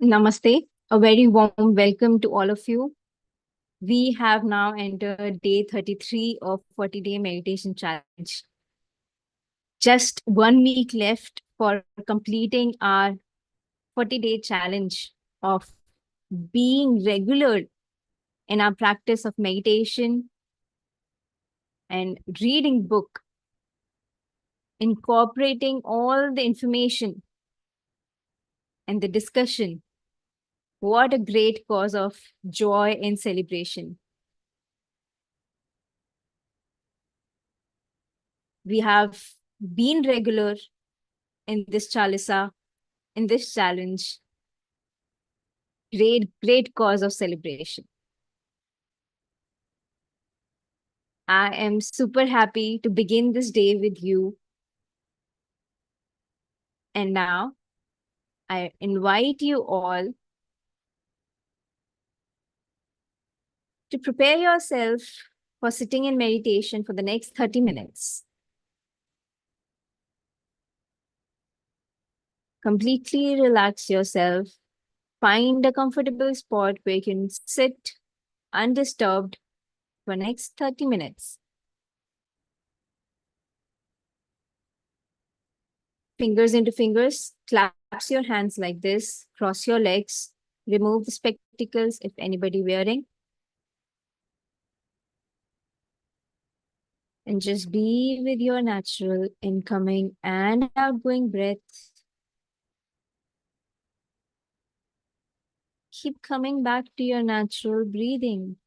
Namaste. A very warm welcome to all of you. We have now entered day 33 of 40-day meditation challenge. Just 1 week left for completing our 40-day challenge of being regular in our practice of meditation and reading book, incorporating all the information and the discussion. What a great cause of joy and celebration. We have been regular in this chalisa, in this challenge. Great cause of celebration. I am super happy to begin this day with you. And now I invite you all to prepare yourself for sitting in meditation for the next 30 minutes. Completely relax yourself. Find a comfortable spot where you can sit undisturbed for next 30 minutes. Fingers into fingers, clasp your hands like this, cross your legs, remove the spectacles if anybody wearing, and just be with your natural incoming and outgoing breath. Keep coming back to your natural breathing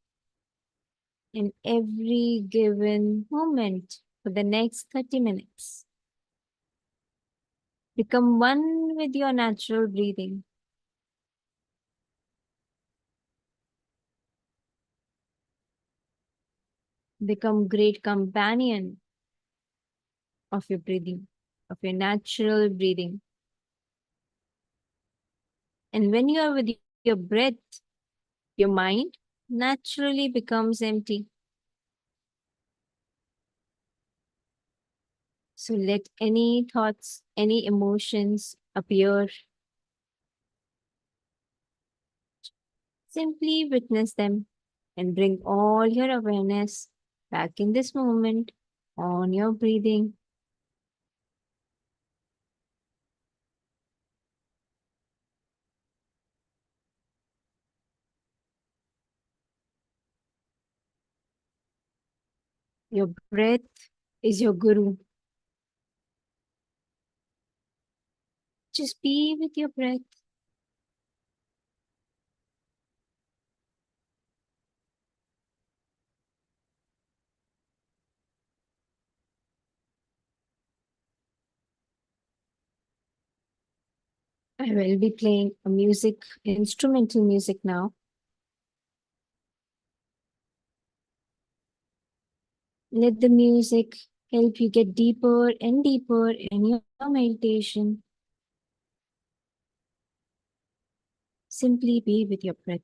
in every given moment for the next 30 minutes. Become one with your natural breathing. Become great companion of your breathing, of your natural breathing. And when you are with your breath, your mind naturally becomes empty. So let any thoughts, any emotions appear. Simply witness them and bring all your awareness back in this moment on your breathing. Your breath is your guru. Just be with your breath. I will be playing a instrumental music now. Let the music help you get deeper and deeper in your meditation. Simply be with your breath.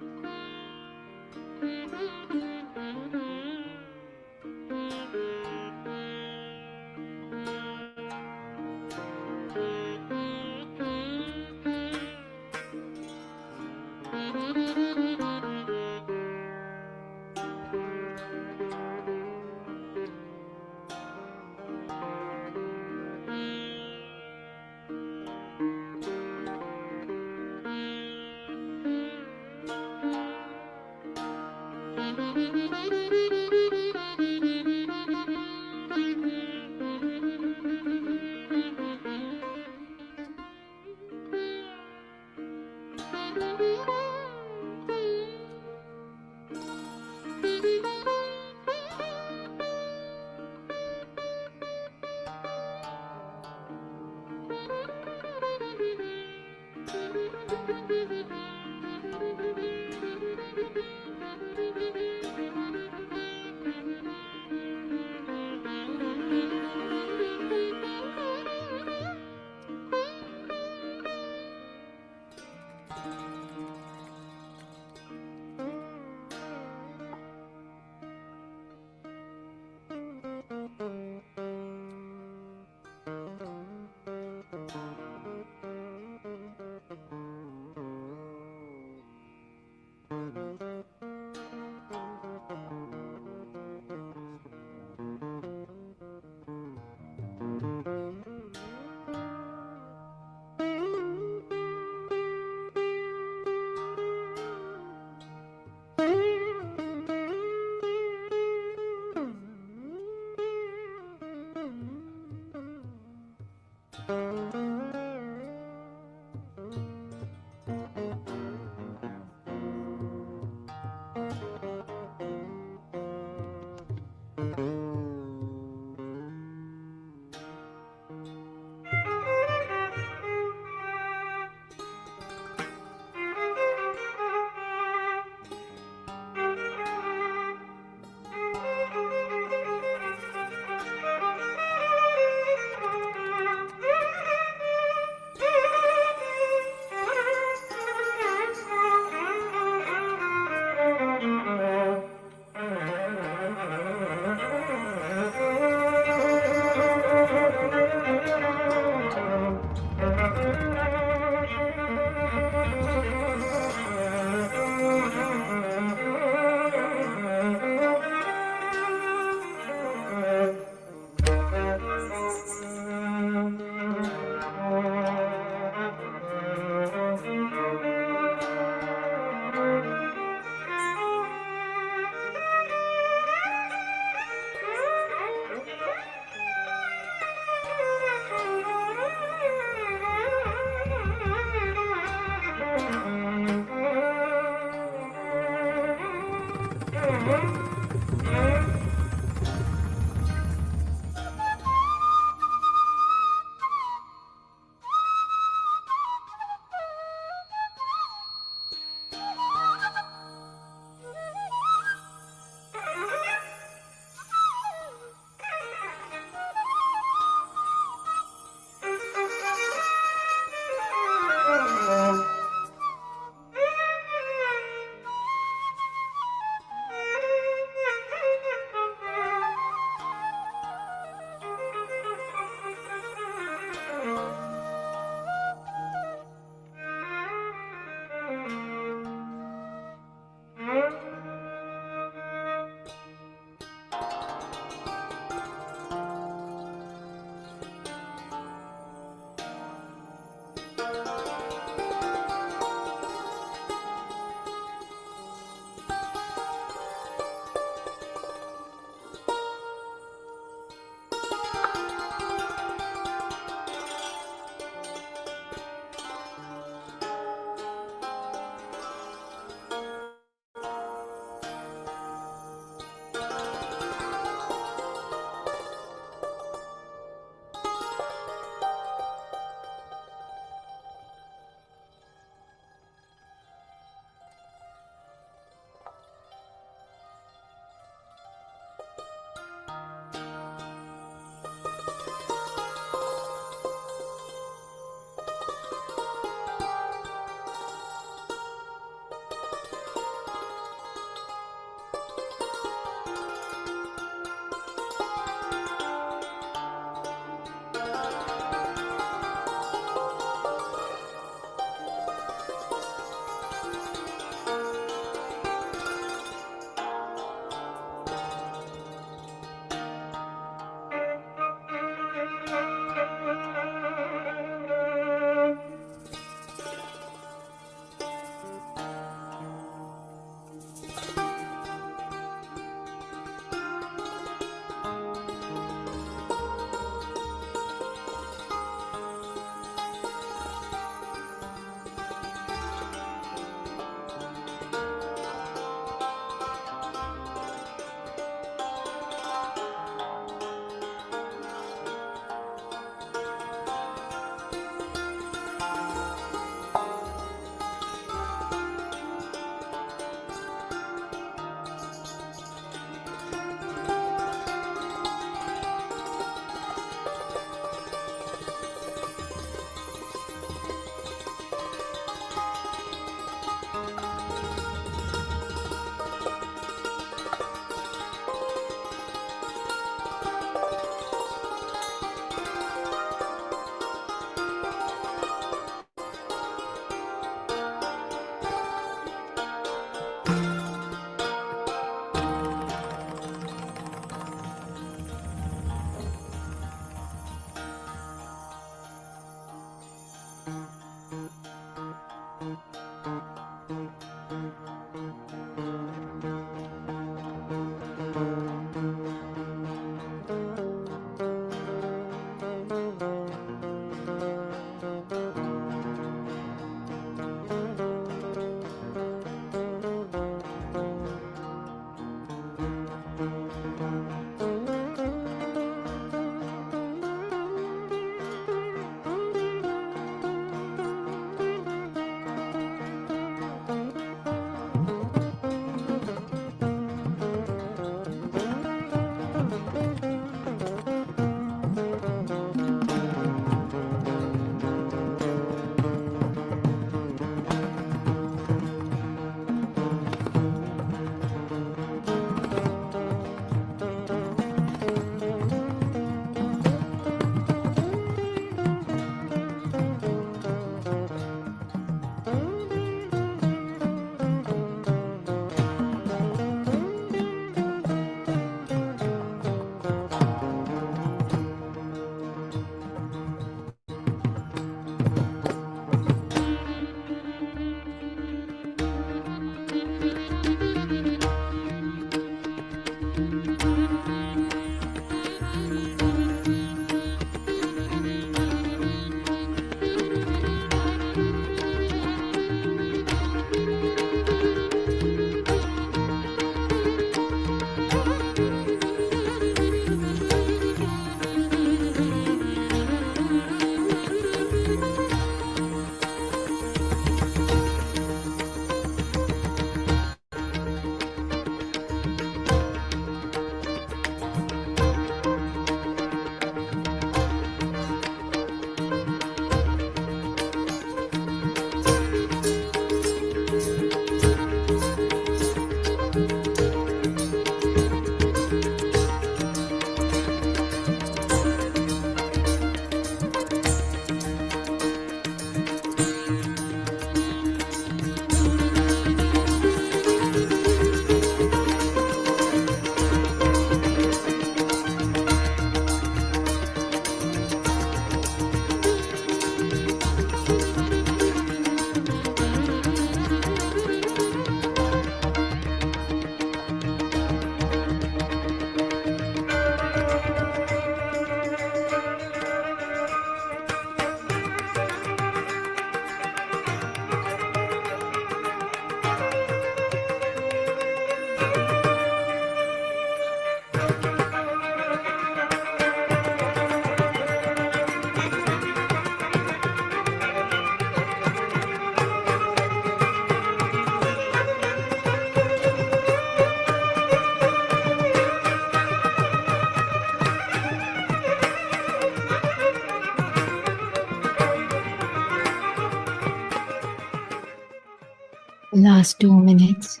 Last 2 minutes,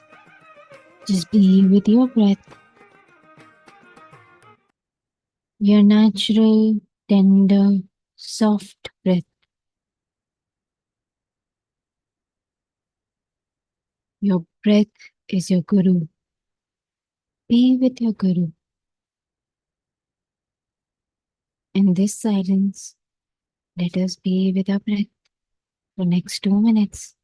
just be with your breath, your natural, tender, soft breath. Your breath is your guru. Be with your guru. In this silence, let us be with our breath for next 2 minutes.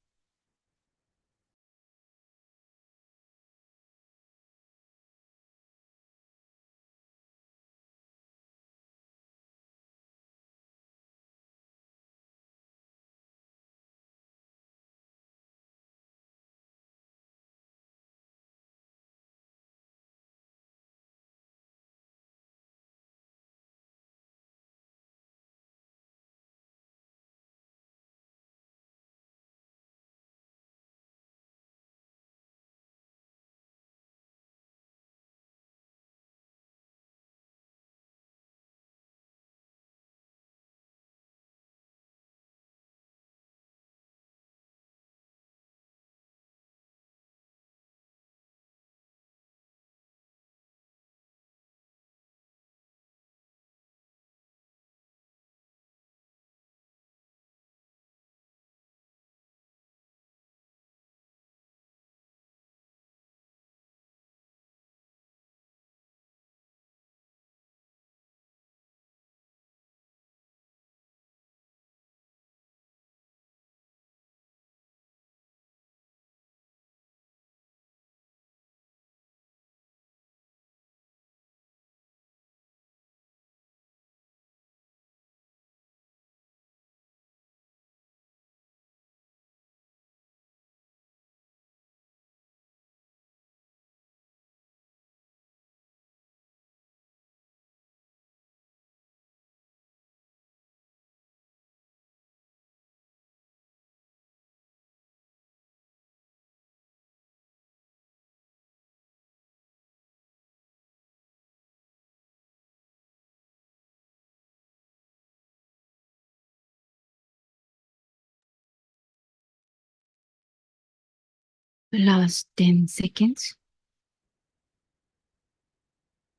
Last 10 seconds.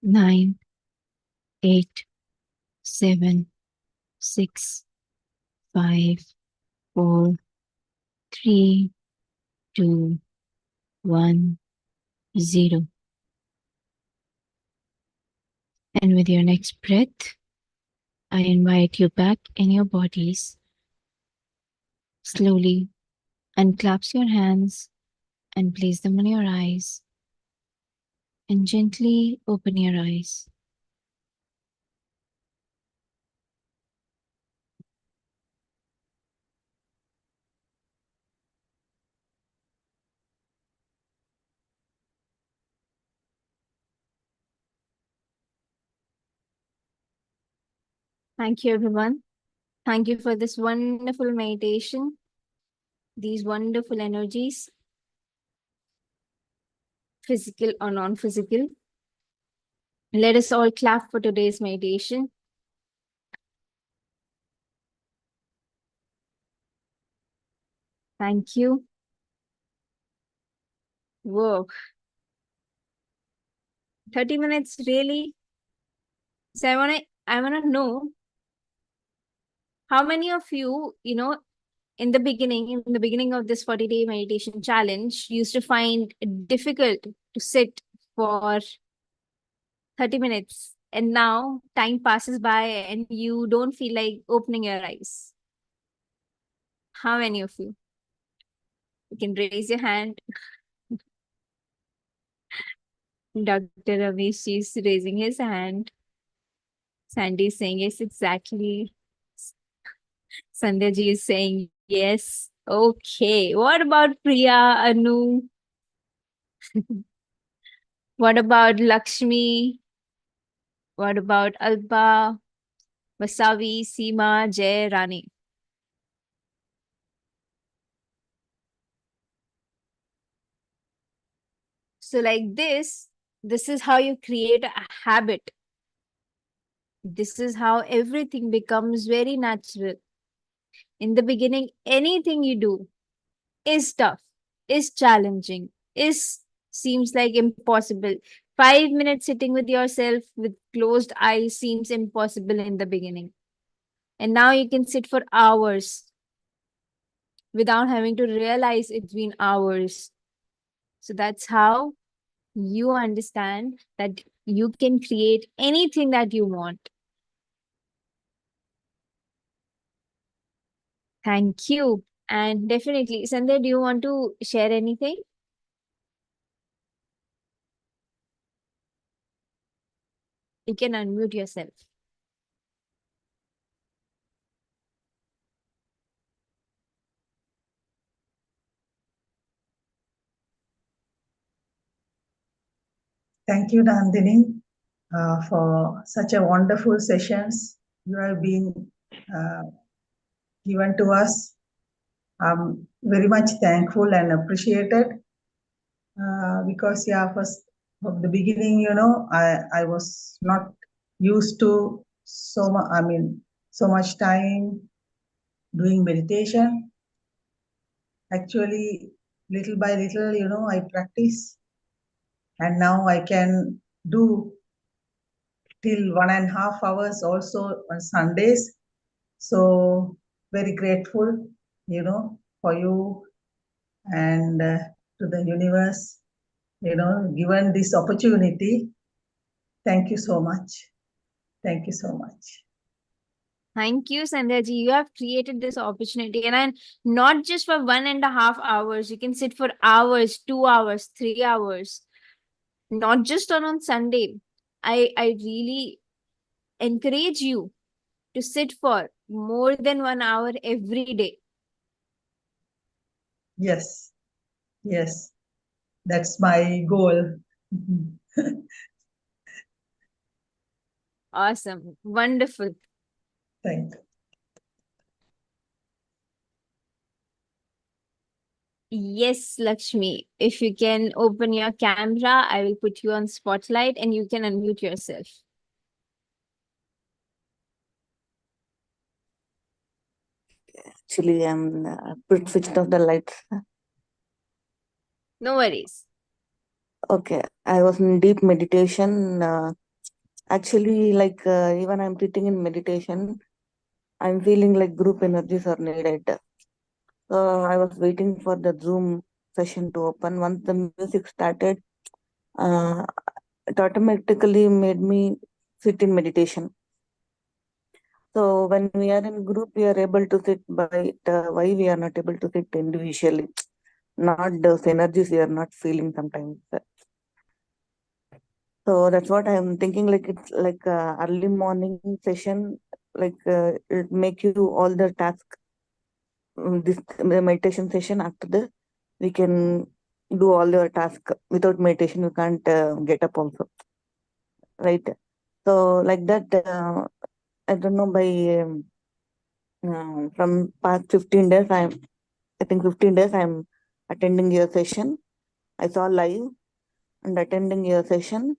9, 8, 7, 6, 5, 4, 3, 2, 1, 0. And with your next breath, I invite you back in your bodies. Slowly unclasp your hands and place them on your eyes. And gently open your eyes. Thank you, everyone. Thank you for this wonderful meditation, these wonderful energies, physical or non physical. Let us all clap for today's meditation. Thank you. Whoa. 30 minutes, really? So I wanna know how many of you, in the beginning of this 40-day meditation challenge, used to find it difficult to sit for 30 minutes, and now time passes by and you don't feel like opening your eyes. How many of you? You can raise your hand. Dr. Ramesh is raising his hand. Sandy is saying yes, exactly. Sandhya ji is saying yes. Okay. What about Priya, Anu? What about Lakshmi? What about Alba, Vasavi, Seema, Jay, Rani? So, like this is how you create a habit. This is how everything becomes very natural. In the beginning, anything you do is tough, is challenging, is seems like impossible. 5 minutes sitting with yourself with closed eyes seems impossible in the beginning. And now you can sit for hours without having to realize it's been hours. So that's how you understand that you can create anything that you want. Thank you. And definitely, Sandhya, do you want to share anything? You can unmute yourself. Thank you, Nandini, for such a wonderful sessions you have been uh, given to us. I'm very much thankful and appreciated because, yeah, first from the beginning, I was not used to so much time doing meditation. Actually, little by little, I practice, and now I can do till 1.5 hours also on Sundays. So very grateful, for you and to the universe, given this opportunity. Thank you so much. Thank you so much. Thank you, Sandhya ji. You have created this opportunity, and then not just for 1.5 hours. You can sit for hours, 2 hours, 3 hours. Not just on Sunday. I really encourage you to sit for more than 1 hour every day. Yes, yes, that's my goal. Awesome. Wonderful. Thank you. Yes, Lakshmi. If you can open your camera, I will put you on spotlight and you can unmute yourself. Actually, I'm put switched off the lights. No worries. Okay, I was in deep meditation. Actually, like even I'm sitting in meditation, I'm feeling like group energies are needed. So I was waiting for the Zoom session to open. Once the music started, uh, it automatically made me sit in meditation. So when we are in group, we are able to sit by it. Why we are not able to sit individually? Not those energies we are not feeling sometimes. So that's what I'm thinking. Like it's like early morning session. Like it make you all the task. This the meditation session after the we can do all your task. Without meditation, you can't get up also, right? So like that. I don't know by from past 15 days. I think 15 days. I'm attending your session. I saw live and attending your session.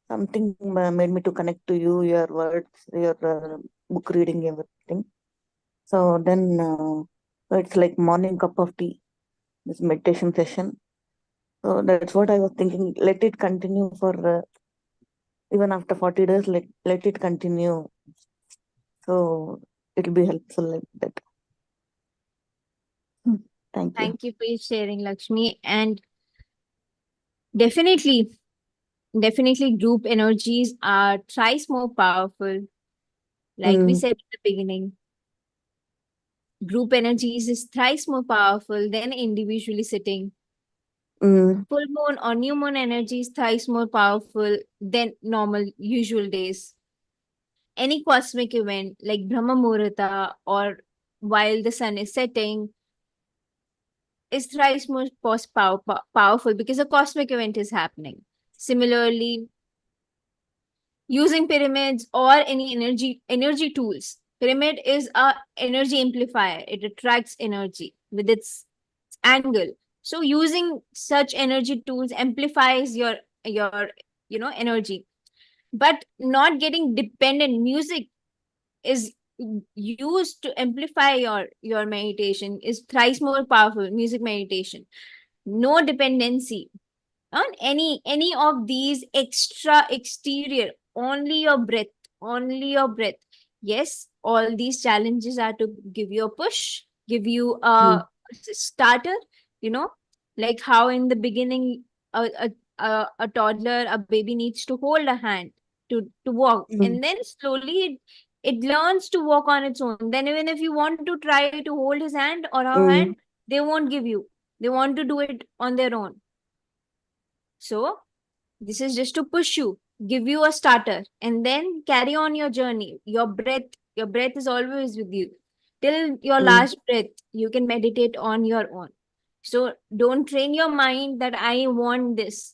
Something made me to connect to you, your words, your book reading, everything. So then, so it's like morning cup of tea, this meditation session. So that's what I was thinking. Let it continue for even after 40 days. Let it continue. So it'll be helpful like that. Hmm. Thank you. Thank you for sharing, Lakshmi. And definitely, definitely, group energies are thrice more powerful. Like we Mm, said at the beginning, group energies is thrice more powerful than individually sitting. mm, Full moon or new moon energy is thrice more powerful than normal usual days. Any cosmic event like Brahma Muhurta or while the sun is setting is thrice more powerful because a cosmic event is happening. Similarly, using pyramids or any energy tools. Pyramid is a energy amplifier. It attracts energy with its angle. So using such energy tools amplifies your energy. But not getting dependent, music is used to amplify your meditation, is thrice more powerful. Music meditation, no dependency on any of these extra exterior, only your breath, only your breath. Yes, all these challenges are to give you a push, give you a mm, starter, you know, like how in the beginning a toddler, a baby needs to hold a hand to walk, mm, and then slowly it learns to walk on its own. Then even if you want to try to hold his hand or her hand, mm, they won't give you, they want to do it on their own. So this is just to push you, give you a starter, and then carry on your journey. Your breath is always with you. Till your mm, last breath, you can meditate on your own. So don't train your mind that I want this.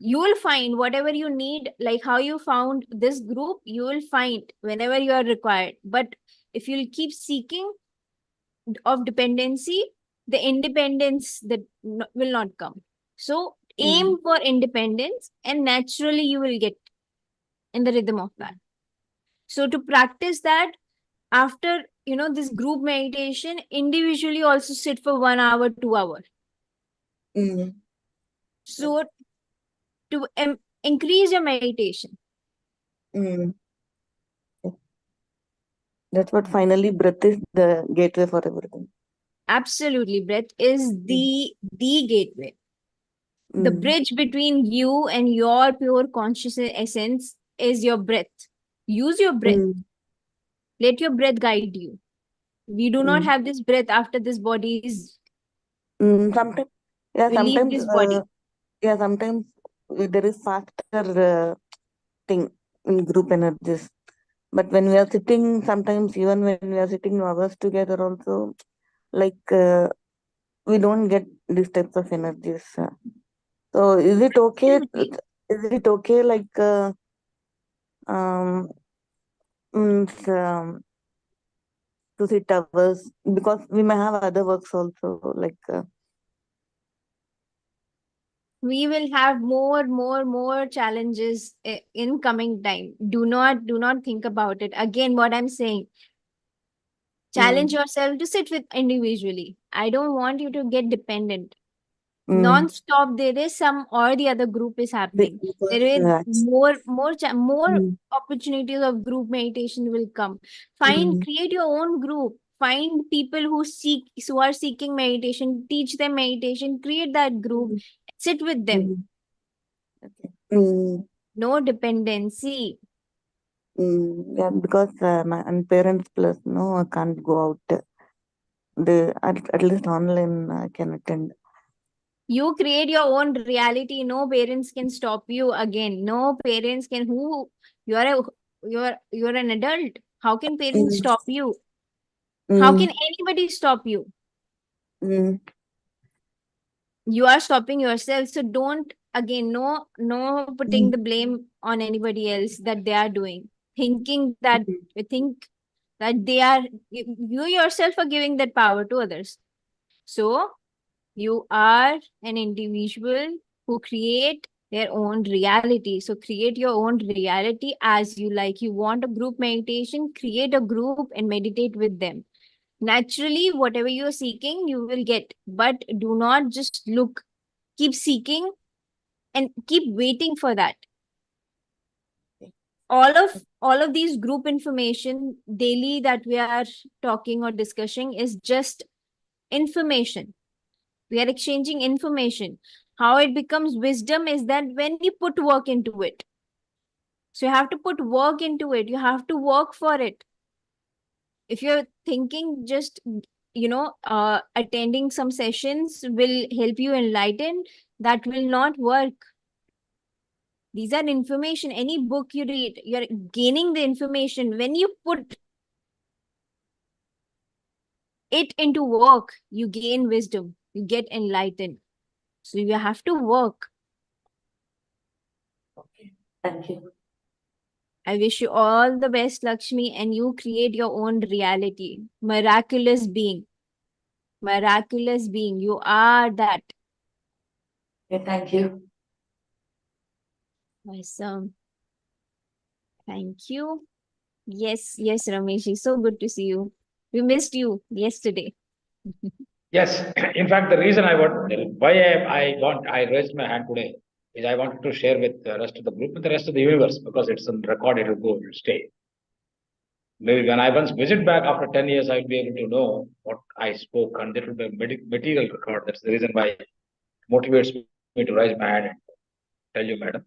You will find whatever you need, like how you found this group, you will find whenever you are required. But if you'll keep seeking of dependency, the independence that will not come. So mm, aim for independence, and naturally you will get in the rhythm of that. So to practice that, after this group meditation, individually also sit for 1 hour, 2 hour. mm. So to increase your meditation. Mm. That's what finally breath is the gateway for everything. Absolutely, breath is Mm, the gateway, the mm, bridge between you and your pure conscious essence is your breath. Use your breath. mm, Let your breath guide you. We do not mm. have this breath after this body is, Sometimes, yeah, we leave sometimes, this body. yeah, sometimes there is faster thing in group energies. But when we are sitting, sometimes even when we are sitting hours together, also like we don't get these types of energies. So is it okay? Absolutely. Is it okay? Like um, means, to sit hours because we may have other works also. Like We will have more challenges in coming time. Do not think about it. Again, what I'm saying, challenge mm, yourself to sit with individually. I don't want you to get dependent. Non-stop, there is some or the other group is happening. Because There is that's more mm, opportunities of group meditation will come. mm, Create your own group. Find people who are seeking meditation. Teach them meditation. Create that group. mm, Sit with them. mm, okay. No dependency. Yeah, because my parents plus no, I can't go out. They at least online I can attend. You create your own reality. No parents can stop you again. No parents can who you are a you're an adult. How can parents Mm, stop you? How mm, can anybody stop you? mm, You are stopping yourself. So don't again no putting mm, the blame on anybody else that they are doing. Thinking that mm, you think that they are you yourself are giving that power to others. So you are an individual who create their own reality. So create your own reality as you like. You want a group meditation, create a group and meditate with them. Naturally, whatever you're seeking, you will get. But do not just look, keep seeking and keep waiting for that. All of these group information daily that we are talking or discussing is just information. We are exchanging information. How it becomes wisdom is that when you put work into it. So you have to put work into it. You have to work for it. If you're thinking just, attending some sessions will help you enlighten, that will not work. These are information. Any book you read, you're gaining the information. When you put it into work, you gain wisdom. You get enlightened. So you have to work. okay. Thank you. I wish you all the best, Lakshmi, and you create your own reality. Miraculous being. Miraculous being. You are that. Okay, thank you. Awesome. Thank you. Yes, Ramesh. So good to see you. We missed you yesterday. Yes, in fact, the reason why I raised my hand today is I wanted to share with the rest of the group, with the rest of the universe, because it's on record, it will go, it will stay. Maybe when I once visit back after 10 years, I'll be able to know what I spoke, and that will be a material record. That's the reason why it motivates me to raise my hand and tell you, madam.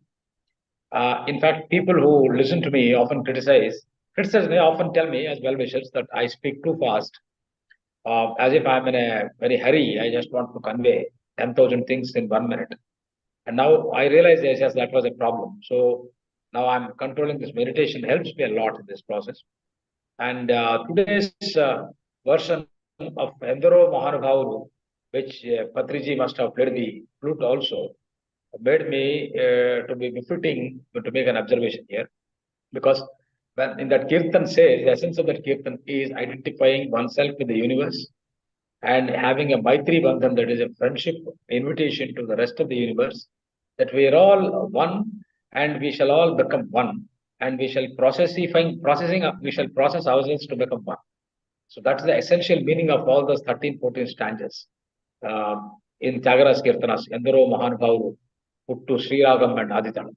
In fact, people who listen to me often criticize me, often tell me as well wishers that I speak too fast, as if I'm in a very hurry. I just want to convey 10,000 things in 1 minute. And now I realize, yes, that was a problem. So now I'm controlling this meditation helps me a lot in this process. And today's version of Endaro Mahanubhavulu, which Patriji must have played the flute also, made me to be befitting to make an observation here. Because when in that kirtan says, the essence of that kirtan is identifying oneself with the universe and having a Maitri Bandhan, that is a friendship invitation to the rest of the universe, that we are all one and we shall all become one, and we shall we shall process ourselves to become one. So that's the essential meaning of all those 13, 14 stanzas in Tyagara's Kirtanas, Endaro Mahanubhavulu, Puttu, Sriragam and Aditalam.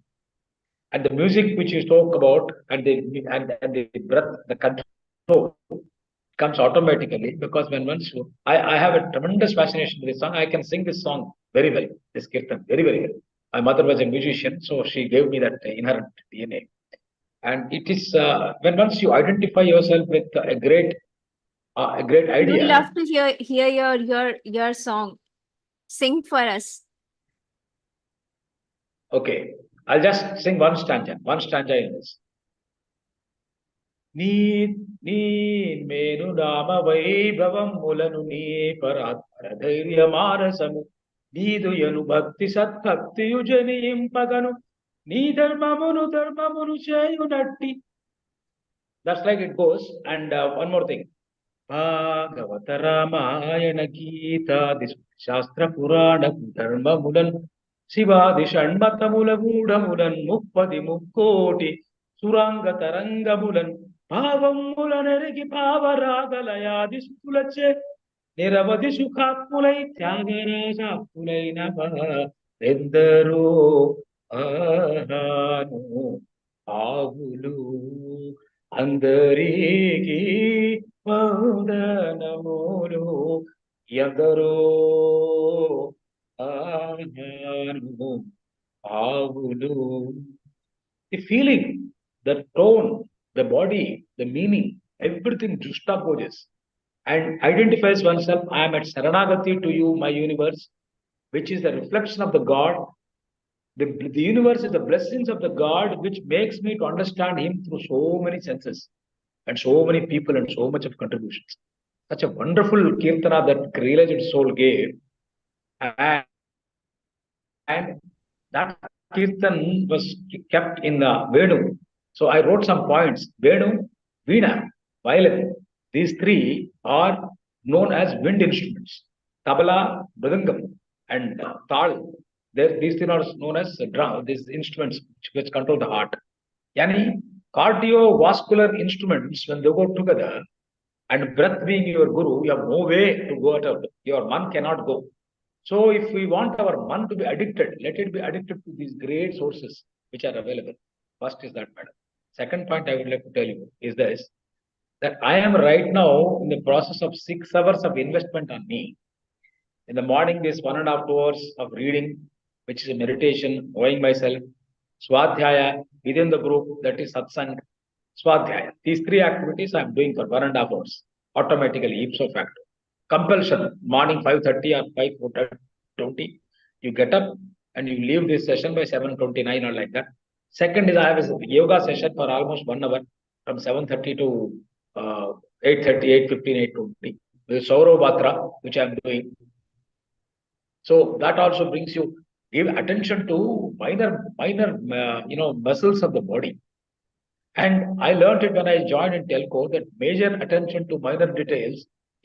And the music which you spoke about and the breath, the control comes automatically, because when I have a tremendous fascination with this song. I can sing this song very well, this kirtan very, very well. My mother was a musician, so she gave me that inherent DNA. And it is when once you identify yourself with a great We would idea. love to hear your song. Sing for us. Okay, I'll just sing one stanza in this. నీ నీ మేను నామ వైభవములను నీ పరాత్పర ధైర్యమానసము నీదుయను భక్తి సద్భక్తియు జనింపగను నీ ధర్మమును చేయునట్టి. That's like it goes. And one more thing. భాగవత రామాయణ గీతాది శాస్త్ర పురాణ ధర్మములన్ శివాది షణ్మతముల గూఢములన్ ముప్పది ముక్కోటి సురాంగ తరంగములన్ భావములనెరిగి భావరాగలయాది స్థులచే నిరవధి సుఖాత్ములై త్యాగరాజాత్ములై ఎందరో ఆహాను ఆవులు అందరికి వందనములు ఎందరో ఆహాను ఆవులు. The feeling, the tone, the body, the meaning, everything juxtaposes and identifies oneself. I am at Saranagati to you, my universe, which is the reflection of the God. The universe is the blessings of the God, which makes me to understand Him through so many senses and so many people and so much of contributions. Such a wonderful kirtana that realized soul gave. And that kirtan was kept in the Venu. So I wrote some points. Venu, Veena, violin. These three are known as wind instruments. Tabla, Mridangam, and Tal. These three are known as drum, these instruments which control the heart. Yani, cardiovascular instruments, when they go together, and breath being your guru, you have no way to go out. Your man cannot go. So if we want our man to be addicted, let it be addicted to these great sources which are available. First is that, madam. Second point I would like to tell you is this, that I am right now in the process of 6 hours of investment on me. In the morning, this 1.5 hours of reading, which is a meditation, knowing myself, Swadhyaya within the group, that is Satsang, Swadhyaya. These three activities I am doing for 1.5 hours, automatically, ipso facto. Compulsion, morning 5:30 or 5:20, you get up and you leave this session by 7:29 or like that. Second is I have a yoga session for almost 1 hour from 7:30 to 8:30, 8:15, 8:20. With Saurav Batra, which I am doing. So that also brings you, give attention to minor muscles of the body. And I learned it when I joined in telco that major attention to minor details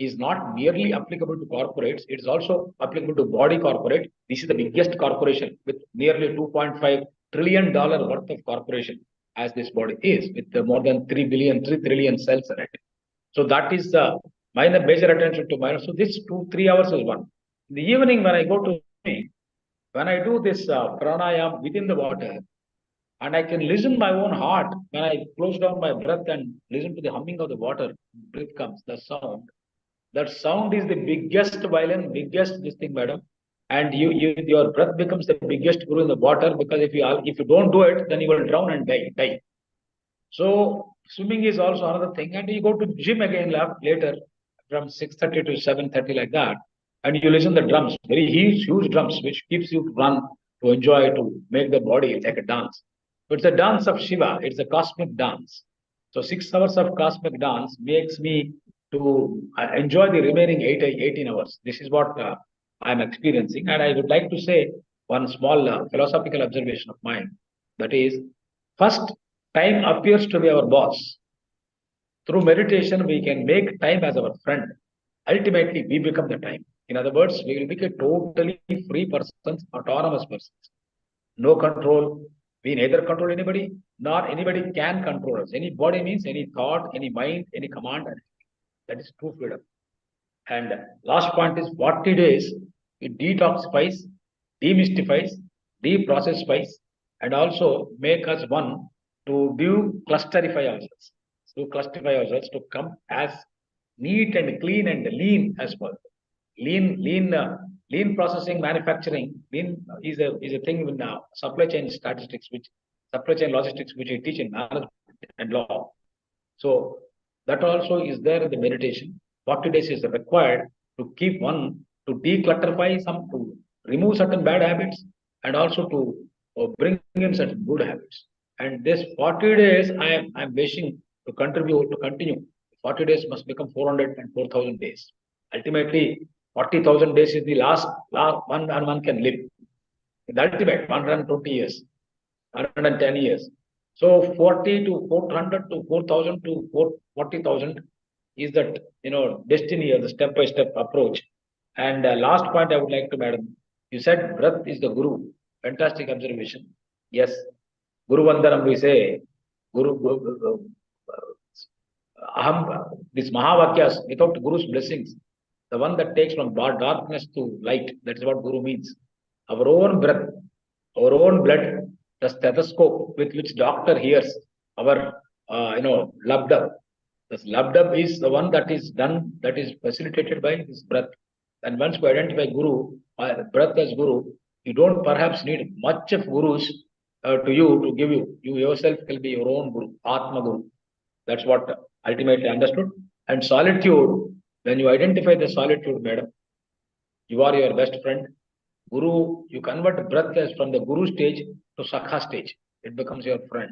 is not merely applicable to corporates, it is also applicable to body corporate. This is the biggest corporation with nearly $2.5 trillion worth of corporation, as this body is, with more than 3 trillion cells in it. So that is the major attention to minor. So this 2-3 hours is one. In the evening when I go to sleep, when I do this pranayam within the water, and I can listen my own heart when I close down my breath and listen to the humming of the water, breath comes, the sound. That sound is the biggest violin, biggest this thing, madam. And your breath becomes the biggest guru in the water, because if you don't do it, then you will drown and die. So swimming is also another thing. And you go to gym again later from 6:30 to 7:30 like that. And you listen the drums, very huge drums, which keeps you to run, to enjoy, to make the body like a dance. It's a dance of Shiva. It's a cosmic dance. So 6 hours of cosmic dance makes me to enjoy the remaining 18 hours. This is what I'm experiencing. And I would like to say one small philosophical observation of mine. That is, first, time appears to be our boss. Through meditation, we can make time as our friend. Ultimately, we become the time. In other words, we will become totally free persons, autonomous persons. No control. We neither control anybody, nor anybody can control us. Any body means any thought, any mind, any command. That is true freedom. And last point is 40 days, it detoxifies, demystifies, deprocessifies, and also make us one to clusterify ourselves. To clusterify ourselves, to come as neat and clean and lean as possible. Lean processing, manufacturing. Lean is a thing in supply chain statistics, supply chain logistics, which we teach in management and law. So that also is there in the meditation. 40 days is required to keep one, to declutterify some, to remove certain bad habits, and also to bring in certain good habits. And this 40 days, I am wishing to contribute, to continue. 40 days must become 400 and 4,000 days. Ultimately, 40,000 days is the last one can live. The ultimate 120 years, 110 years. So 40 to 400 to 4,000 to 40,000 is that, destiny or the step-by-step approach. And last point I would like to, madam, you said breath is the guru. Fantastic observation. Yes, Guru Vandanam, we say, Aham, these Mahavakyas, without Guru's blessings, the one that takes from darkness to light. That's what Guru means. Our own breath, our own blood, the stethoscope with which doctor hears our, loved up. This loved up is the one that is done, that is facilitated by this breath. And once we identify Guru, breath as Guru, you don't perhaps need much of Gurus to you to give you. You yourself will be your own Guru, Atma Guru. That's what ultimately understood. And solitude, when you identify the solitude, madam, you are your best friend. Guru, you convert breath as from the Guru stage to Sakha stage. It becomes your friend.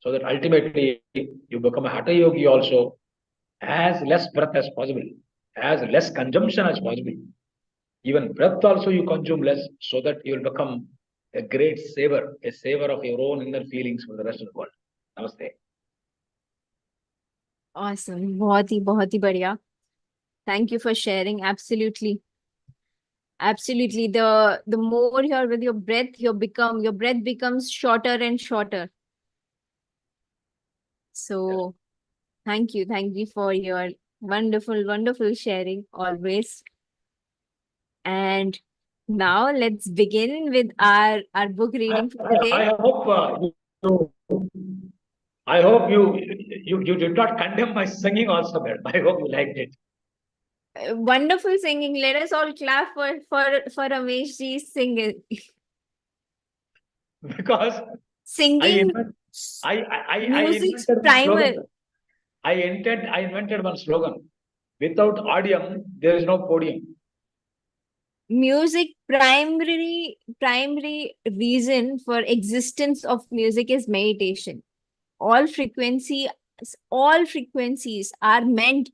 So that ultimately you become a Hatha Yogi also, as less breath as possible, as less consumption as possible. Even breath also you consume less, so that you will become a great saver, a saver of your own inner feelings for the rest of the world. Namaste. Awesome. बहुत ही बढ़िया. Thank you for sharing. Absolutely. Absolutely. The more you're with your breath, your breath becomes shorter and shorter. So thank you. Thank you for your wonderful sharing always. And now let's begin with our book reading for the day. I hope you did not condemn my singing also, madam. I hope you liked it. Wonderful singing. Let us all clap for Ramesh ji's singing. Because singing music's primal. I invented one slogan. Without audium, there is no podium. Music, primary reason for existence of music is meditation. All frequencies are meant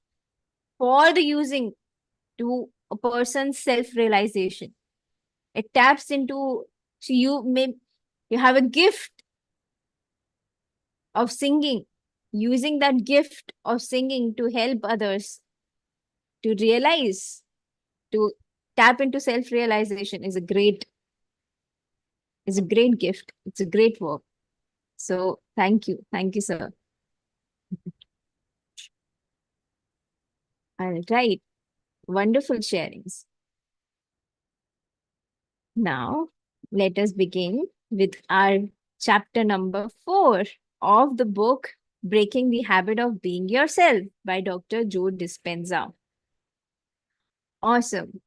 for the using to a person's self-realization. It taps into, so you have a gift of singing, using that gift of singing to help others to realize, to tap into self-realization is a great gift. It's a great work. So thank you, sir. All right, wonderful sharings. Now let us begin with our chapter number 4 of the book Breaking the Habit of Being Yourself by Dr. Joe Dispenza. Awesome.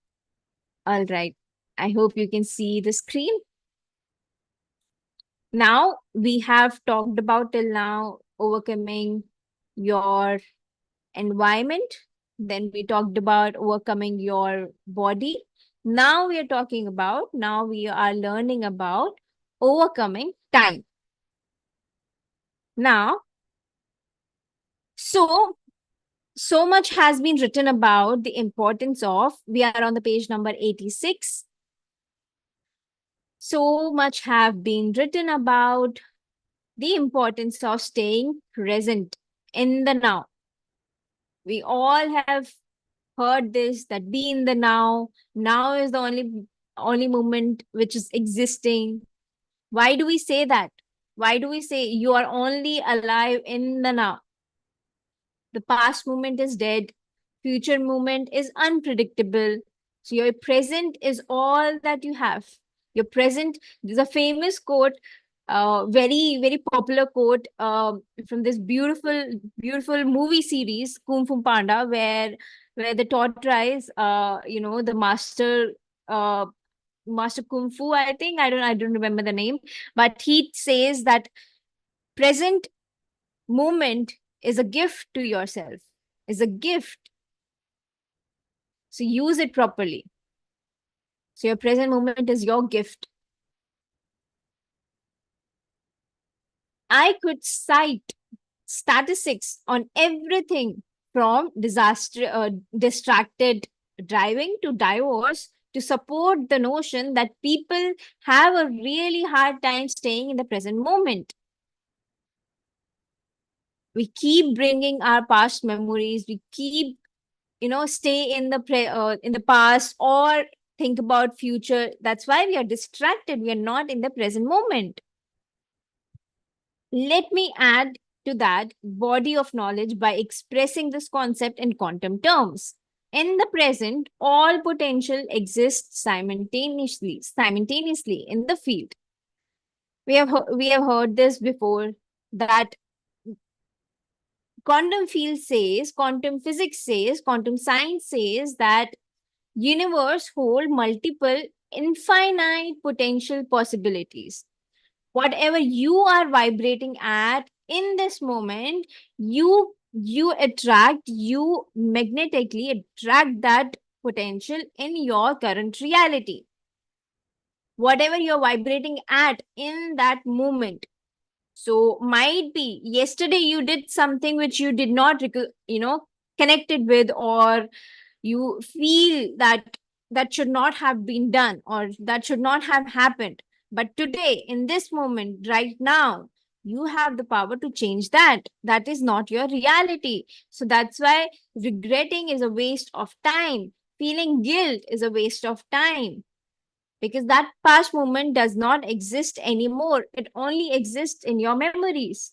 All right. I hope you can see the screen. Now we have talked about till now overcoming your environment. Then we talked about overcoming your body. Now we are learning about overcoming time. Now, so much has been written about the importance of, we are on the page number 86. So much have been written about the importance of staying present in the now. We all have heard this, that be in the now. Now is the only moment which is existing. Why do we say that? Why do we say you are only alive in the now? The past moment is dead. Future moment is unpredictable. So your present is all that you have. Your present, there's a famous quote, very popular quote from this beautiful movie series, Kung Fu Panda, where the tortoise, the master Kung Fu, I think, I don't remember the name, but he says that present moment is a gift to yourself, is a gift. So use it properly. So your present moment is your gift. I could cite statistics on everything from distracted driving to divorce to support the notion that people have a really hard time staying in the present moment. We keep bringing our past memories. We keep, stay in the past or think about future. That's why we are distracted. We are not in the present moment. Let me add to that body of knowledge by expressing this concept in quantum terms. In the present, all potential exists simultaneously in the field. We have heard this before, that quantum field says, quantum physics says, quantum science says that universe hold multiple infinite potential possibilities. Whatever you are vibrating at in this moment, you magnetically attract that potential in your current reality. Whatever you're vibrating at in that moment. So might be yesterday you did something which you did not connected with, or you feel that that should not have been done, or that should not have happened. But today, in this moment, right now, you have the power to change that. That is not your reality. So that's why regretting is a waste of time. Feeling guilt is a waste of time, because that past moment does not exist anymore. It only exists in your memories.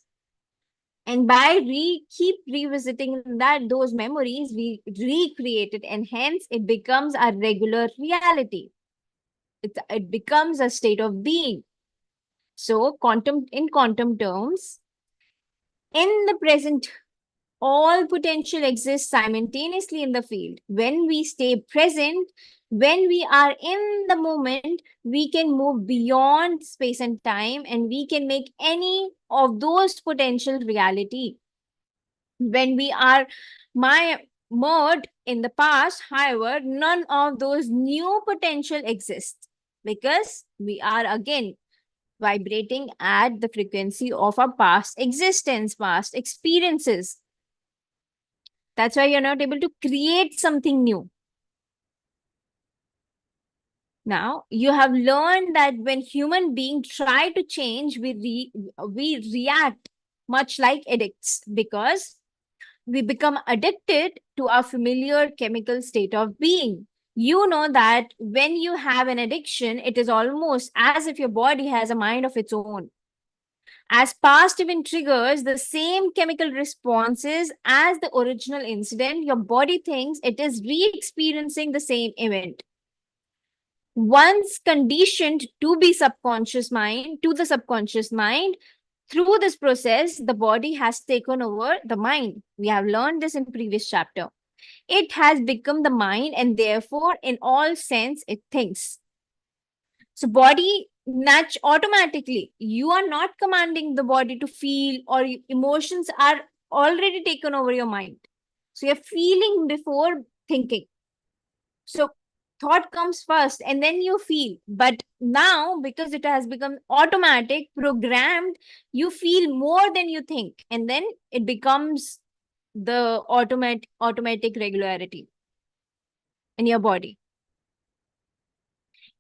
And by keep revisiting that those memories, we recreate it, and hence it becomes a regular reality. It becomes a state of being. So in quantum terms, in the present, all potential exists simultaneously in the field. When we stay present, when we are in the moment, we can move beyond space and time, and we can make any of those potential reality. When we are mired in the past, however, none of those new potential exists, because we are again vibrating at the frequency of our past existence, past experiences. That's why you're not able to create something new. Now, you have learned that when human beings try to change, we react much like addicts, because we become addicted to our familiar chemical state of being. You know that when you have an addiction, it is almost as if your body has a mind of its own. As past event triggers the same chemical responses as the original incident, your body thinks it is re-experiencing the same event. Once conditioned to be the subconscious mind, through this process, the body has taken over the mind. We have learned this in previous chapter. It has become the mind, and therefore, in all sense, it thinks. So body nudge automatically. You are not commanding the body to feel, or emotions are already taken over your mind. So you're feeling before thinking. So thought comes first and then you feel. But now, because it has become automatic, programmed, you feel more than you think. And then it becomes the automatic regularity in your body.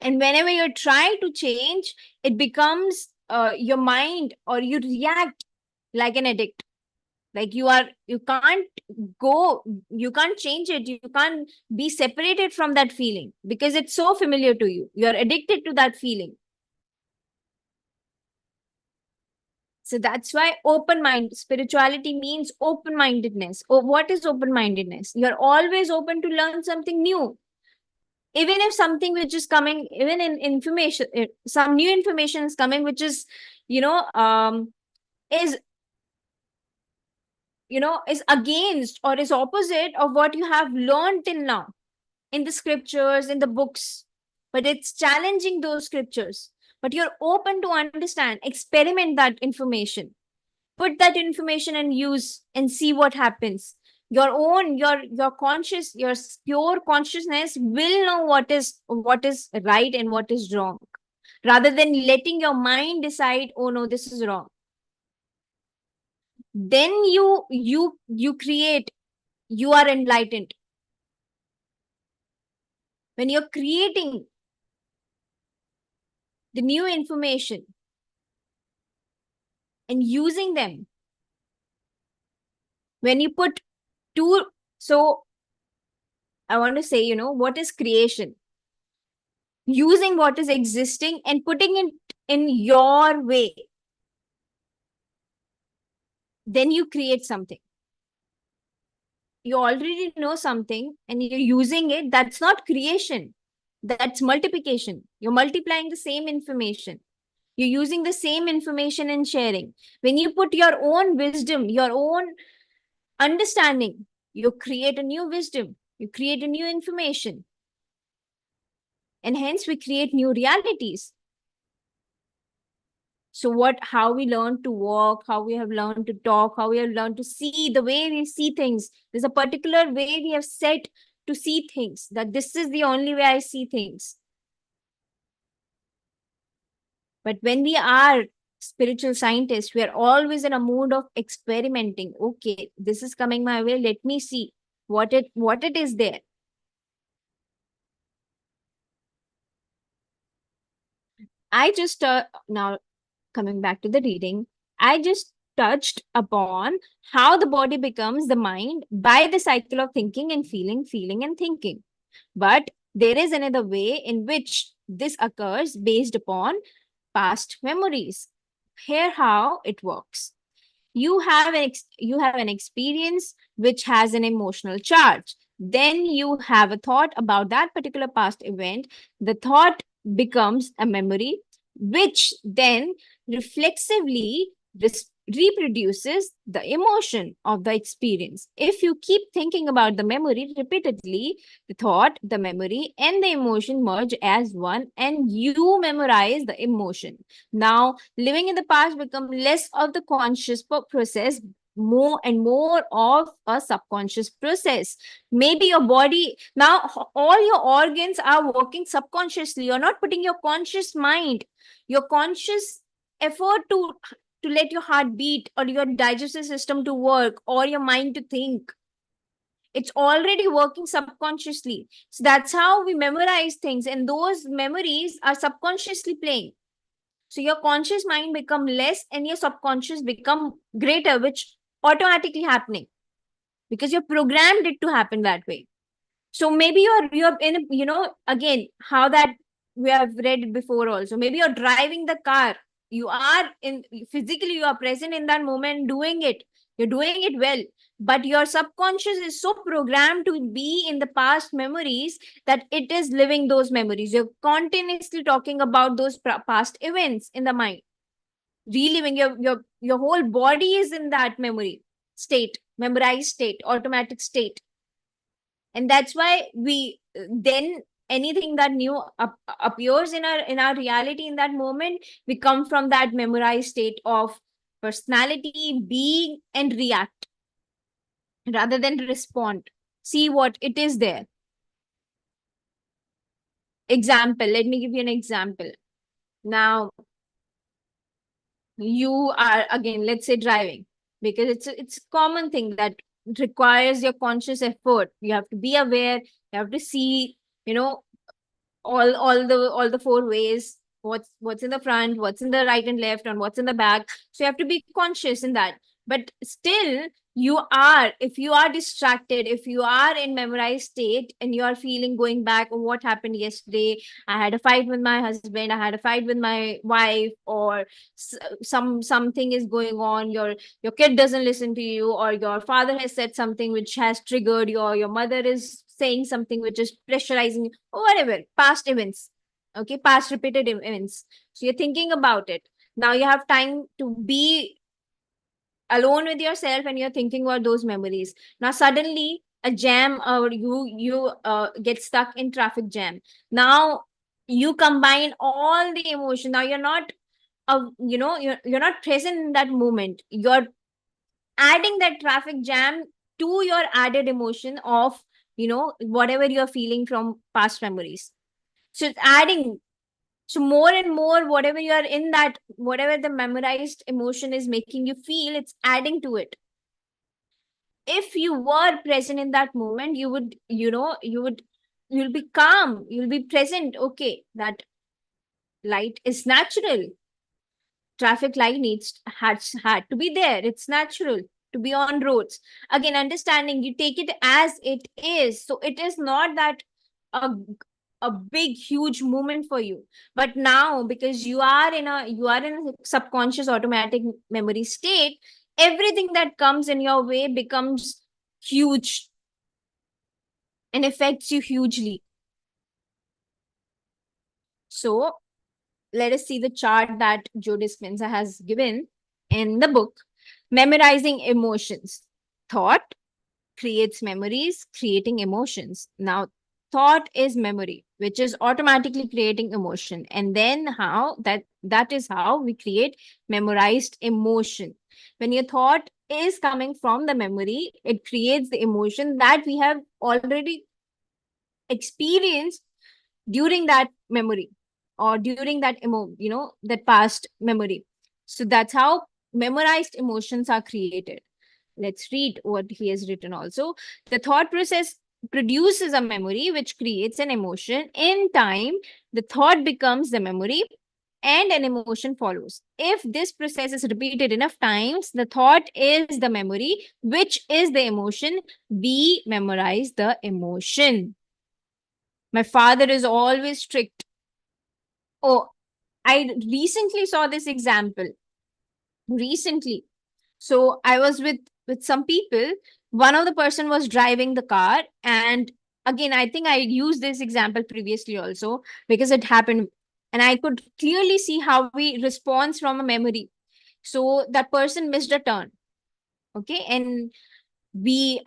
And whenever you try to change, it becomes your mind, or you react like an addict. Like you can't change it. You can't be separated from that feeling, because it's so familiar to you. You're addicted to that feeling. So that's why spirituality means open-mindedness. Oh, what is open-mindedness? You're always open to learn something new. Even if something which is coming, even in information, some new information is coming, which is, is is against or is opposite of what you have learned till now in the scriptures, in the books, but it's challenging those scriptures. But you're open to understand, experiment that information, put that information and use, and see what happens. Your conscious, your pure consciousness will know what is right and what is wrong, rather than letting your mind decide, oh no, this is wrong. Then you create, you are enlightened. When you're creating the new information and using them, when you put two, so I want to say, what is creation? Using what is existing and putting it in your way, then you create something. you already know something and you're using it, that's not creation. That's multiplication. You're multiplying the same information. You're using the same information and sharing. When you put your own wisdom, your own understanding, you create a new wisdom, you create a new information. And hence we create new realities. So how we learn to walk, how we have learned to talk, how we have learned to see, the way we see things. There's a particular way we have set to see things, that this is the only way I see things. But when we are spiritual scientists, we are always in a mood of experimenting. Okay, this is coming my way. Let me see what it is there. I just now coming back to the reading, I just touched upon how the body becomes the mind by the cycle of thinking and feeling, feeling and thinking. But there is another way in which this occurs based upon past memories. Here how it works. You have an experience which has an emotional charge. Then you have a thought about that particular past event. The thought becomes a memory, which then reflexively reproduces the emotion of the experience. If you keep thinking about the memory repeatedly, the thought, the memory, and the emotion merge as one, and you memorize the emotion. Now, living in the past becomes less of the conscious process, more and more of a subconscious process. Maybe your body, now all your organs are working subconsciously. You're not putting your conscious mind, your conscious effort to let your heart beat or your digestive system to work or your mind to think. It's already working subconsciously. So that's how we memorize things, and those memories are subconsciously playing. So your conscious mind become less and your subconscious become greater, which automatically happening because you're programmed it to happen that way. So maybe you're in again, how that we have read it before also. Maybe you're driving the car. You are in physically, you are present in that moment doing it. You're doing it well. But your subconscious is so programmed to be in the past memories that it is living those memories. You're continuously talking about those past events in the mind. Reliving your whole body is in that memory state, memorized state, automatic state. And that's why we then anything that new appears in our reality in that moment, we come from that memorized state of personality, being and react rather than respond, see what it is there. Example, let me give you an example. Now you are, again, let's say driving, because it's a common thing that requires your conscious effort. You have to be aware, you have to see, you know, all the four ways, what's in the front, what's in the right and left, and what's in the back. So you have to be conscious in that. But still, if you are distracted, if you are in memorized state and you are feeling going back, oh, what happened yesterday, I had a fight with my husband, I had a fight with my wife, or something is going on, your kid doesn't listen to you, or your father has said something which has triggered you, or your mother is saying something which is pressurizing you, or whatever, past events, okay, past repeated events. So you're thinking about it. Now you have time to be alone with yourself and you're thinking about those memories. Now suddenly a jam, or you get stuck in traffic jam. Now you combine all the emotion. Now you're not you're not present in that moment. You're adding that traffic jam to your added emotion of whatever you're feeling from past memories. So it's adding. So more and more, whatever you are in that, whatever the memorized emotion is making you feel, it's adding to it. If you were present in that moment, you would, you'll be calm, you'll be present. Okay, that light is natural. Traffic light had to be there. It's natural to be on roads. Again, understanding, you take it as it is. So it is not that a a big huge moment for you. But now, because you are in a subconscious automatic memory state, everything that comes in your way becomes huge and affects you hugely. So let us see the chart that Joe Dispenza has given in the book. Memorizing emotions. Thought creates memories, creating emotions. Now, thought is memory, which is automatically creating emotion. And then that is how we create memorized emotion. When your thought is coming from the memory, it creates the emotion that we have already experienced during that memory, or during that that past memory. So that's how memorized emotions are created. Let's read what he has written also. The thought process produces a memory which creates an emotion. In time, the thought becomes the memory and an emotion follows. If this process is repeated enough times, the thought is the memory, which is the emotion. We memorize the emotion. My father is always strict. Oh, I recently saw this example. Recently. So I was with some people. One of the person was driving the car, and again, I think I used this example previously also because it happened, and I could clearly see how we respond from a memory. So that person missed a turn. Okay, and we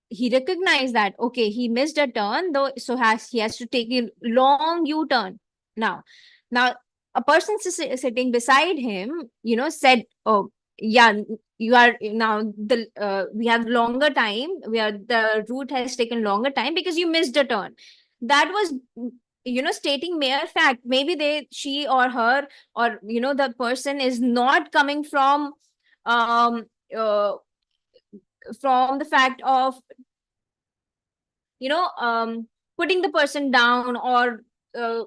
he recognized that okay, he missed a turn though, so he has to take a long u-turn. Now a person sitting beside him said, oh yeah, you are now the we have longer time, the route has taken longer time because you missed a turn. That was stating mere fact. Maybe she or her, or the person is not coming um uh, from the fact of you know um putting the person down, or uh,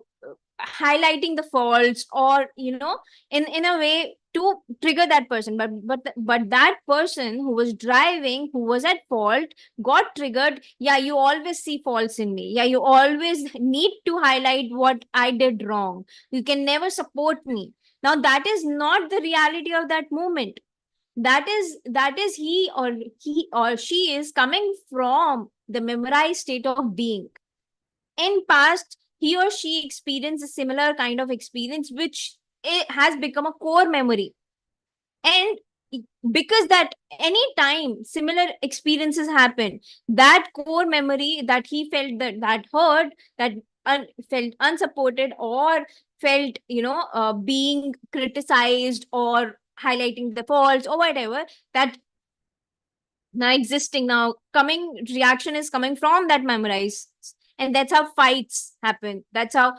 highlighting the faults, or in a way to trigger that person. But that person who was driving, who was at fault, got triggered. Yeah, you always see faults in me. Yeah, you always need to highlight what I did wrong. You can never support me. Now that is not the reality of that moment. That is he or she is coming from the memorized state of being. In past, he or she experienced a similar kind of experience, which it has become a core memory. And because that any time similar experiences happen, that core memory that he felt, that hurt, that felt unsupported, or felt being criticized or highlighting the faults or whatever, that now existing, now coming reaction is coming from that memorize. And that's how fights happen. That's how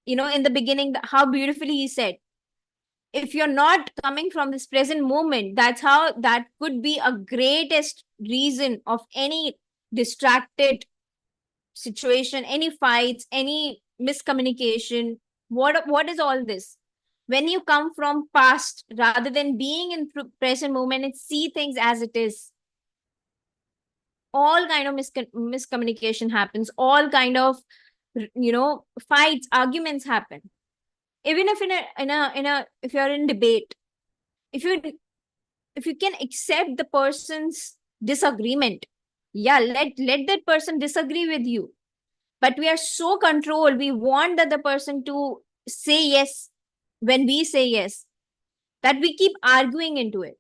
in the beginning, how beautifully he said, if you're not coming from this present moment, that's how that could be a greatest reason of any distracted situation, any fights, any miscommunication. What is all this? When you come from past rather than being in present moment and see things as it is, all kind of miscommunication happens, all kind of fights, arguments happen. Even if if you're in debate, if you can accept the person's disagreement, yeah, let that person disagree with you. But we are so controlled, we want that the person to say yes when we say yes, that we keep arguing into it.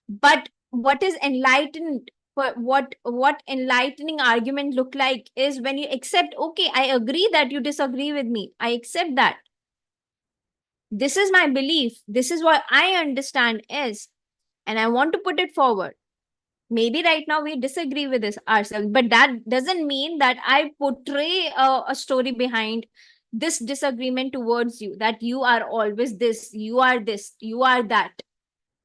But what is enlightened, what enlightening argument look like is when you accept, okay, I agree that you disagree with me, I accept that, this is my belief, this is what I understand is, and I want to put it forward. Maybe right now we disagree with this ourselves, but that doesn't mean that I portray a story behind this disagreement towards you, that you are always this, you are this, you are that.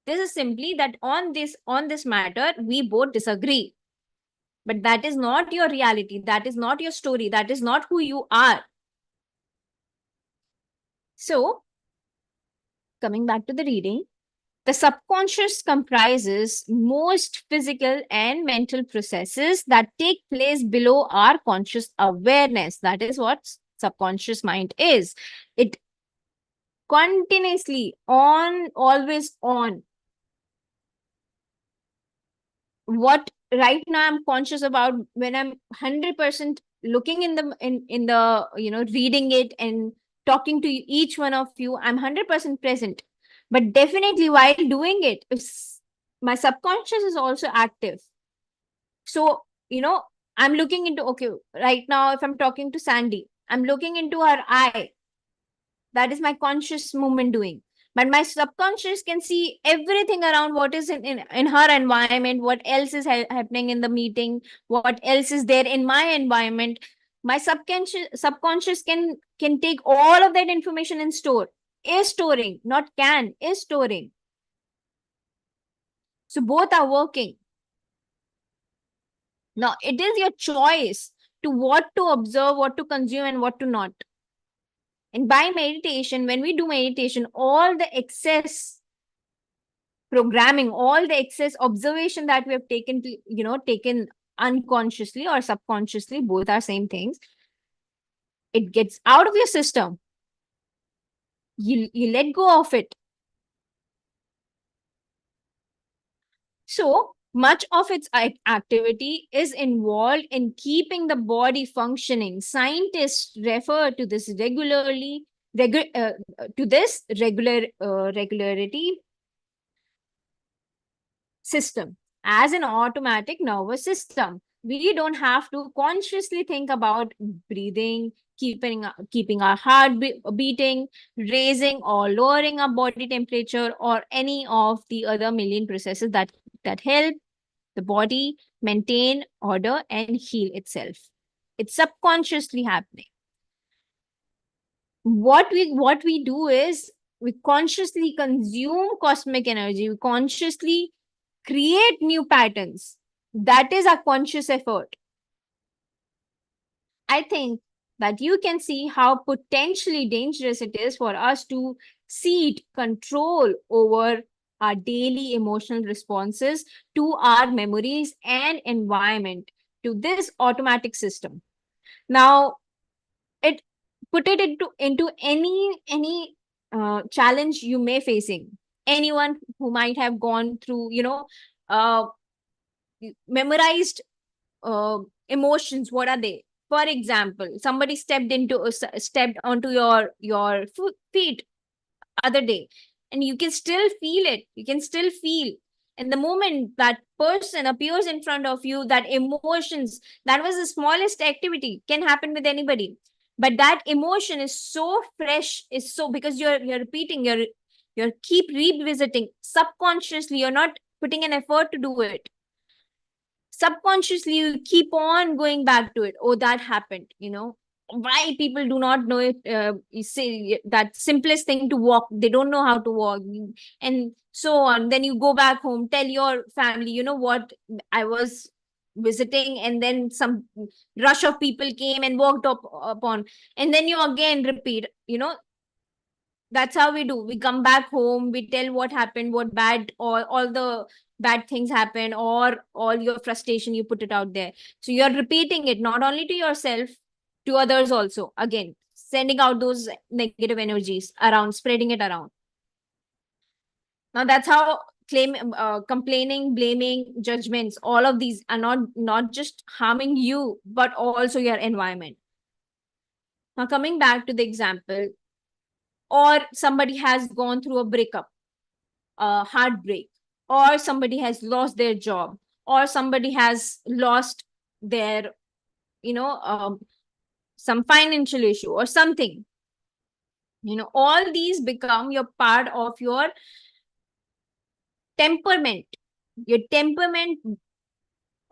This is simply that on this matter we both disagree, but that is not your reality, that is not your story, that is not who you are. So coming back to the reading, the subconscious comprises most physical and mental processes that take place below our conscious awareness. That is what subconscious mind is. It continuously on, always on. What right now I'm conscious about when I'm 100% looking in the reading it and talking to each one of you, I'm 100% present. But definitely while doing it, my subconscious is also active. So, I'm looking into, okay, right now if I'm talking to Sandy, I'm looking into her eye. That is my conscious movement doing. But my subconscious can see everything around what is in her environment, what else is happening in the meeting, what else is there in my environment. My subconscious can take all of that information and store. Is storing, not can, is storing. So both are working. Now it is your choice to what to observe, what to consume, and what to not. And by meditation, when we do meditation, all the excess programming, all the excess observation that we have taken unconsciously or subconsciously, both are same things, it gets out of your system. You let go of it. So much of its activity is involved in keeping the body functioning. Scientists refer to this regularity system as an automatic nervous system. We don't have to consciously think about breathing, keeping our heart beating, raising or lowering our body temperature, or any of the other million processes that help the body maintain order and heal itself. It's subconsciously happening. What we do is we consciously consume cosmic energy. We consciously create new patterns. That is our conscious effort. I think that you can see how potentially dangerous it is for us to cede control over our daily emotional responses to our memories and environment, to this automatic system. Now, it put it into any challenge you may facing. Anyone who might have gone through, uh, memorized emotions. What are they? For example, somebody stepped onto your feet other day, and you can still feel it. You can still feel. And the moment that person appears in front of you, that emotions, that was the smallest activity, can happen with anybody. But that emotion is so fresh, is so, because you're repeating, you're keep revisiting subconsciously. You're not putting an effort to do it. Subconsciously you keep on going back to it. Oh, that happened. Why people do not know it. You say that simplest thing, to walk, they don't know how to walk, and so on. Then you go back home, tell your family, you know what, I was visiting, and then some rush of people came and walked up upon, and then you again repeat. That's how we do. We come back home, we tell what happened, what bad, or all the bad things happen, or all your frustration, you put it out there. So you're repeating it not only to yourself, to others also. Again, sending out those negative energies around, spreading it around. Now that's how complaining, blaming, judgments, all of these are not just harming you, but also your environment. Now coming back to the example, or somebody has gone through a breakup, heartbreak, or somebody has lost their job, or somebody has lost their, some financial issue or something. All these become your part of your temperament. Your temperament,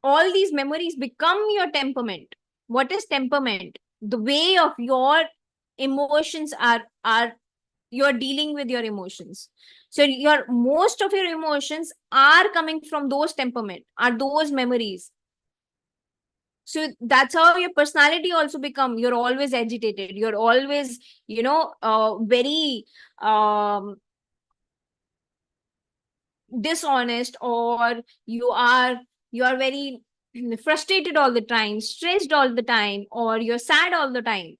all these memories become your temperament. What is temperament? The way of your emotions are you're dealing with your emotions. So your most of your emotions are coming from those temperament, are those memories. So that's how your personality also become. You're always agitated, you're always very dishonest, or you are very frustrated all the time, stressed all the time, or you're sad all the time.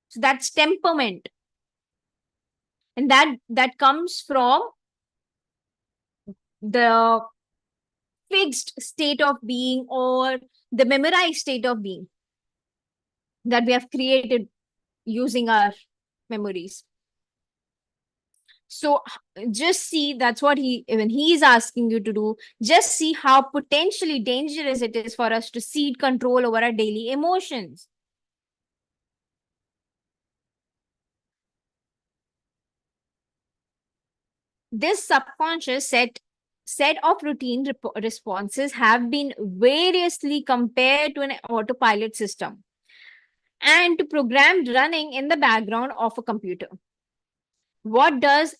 So that's temperament. And that comes from the fixed state of being or the memorized state of being that we have created using our memories. So just see, that's what when he is asking you to do, just see how potentially dangerous it is for us to cede control over our daily emotions. This subconscious set of routine responses have been variously compared to an autopilot system and to programs running in the background of a computer. What those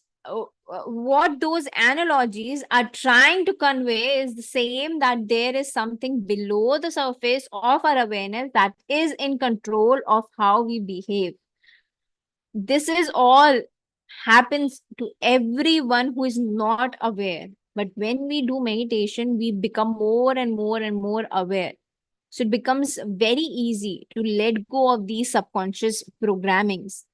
analogies are trying to convey is the same, that there is something below the surface of our awareness that is in control of how we behave. This is all happens to everyone who is not aware. But when we do meditation, we become more and more and more aware. So it becomes very easy to let go of these subconscious programmings.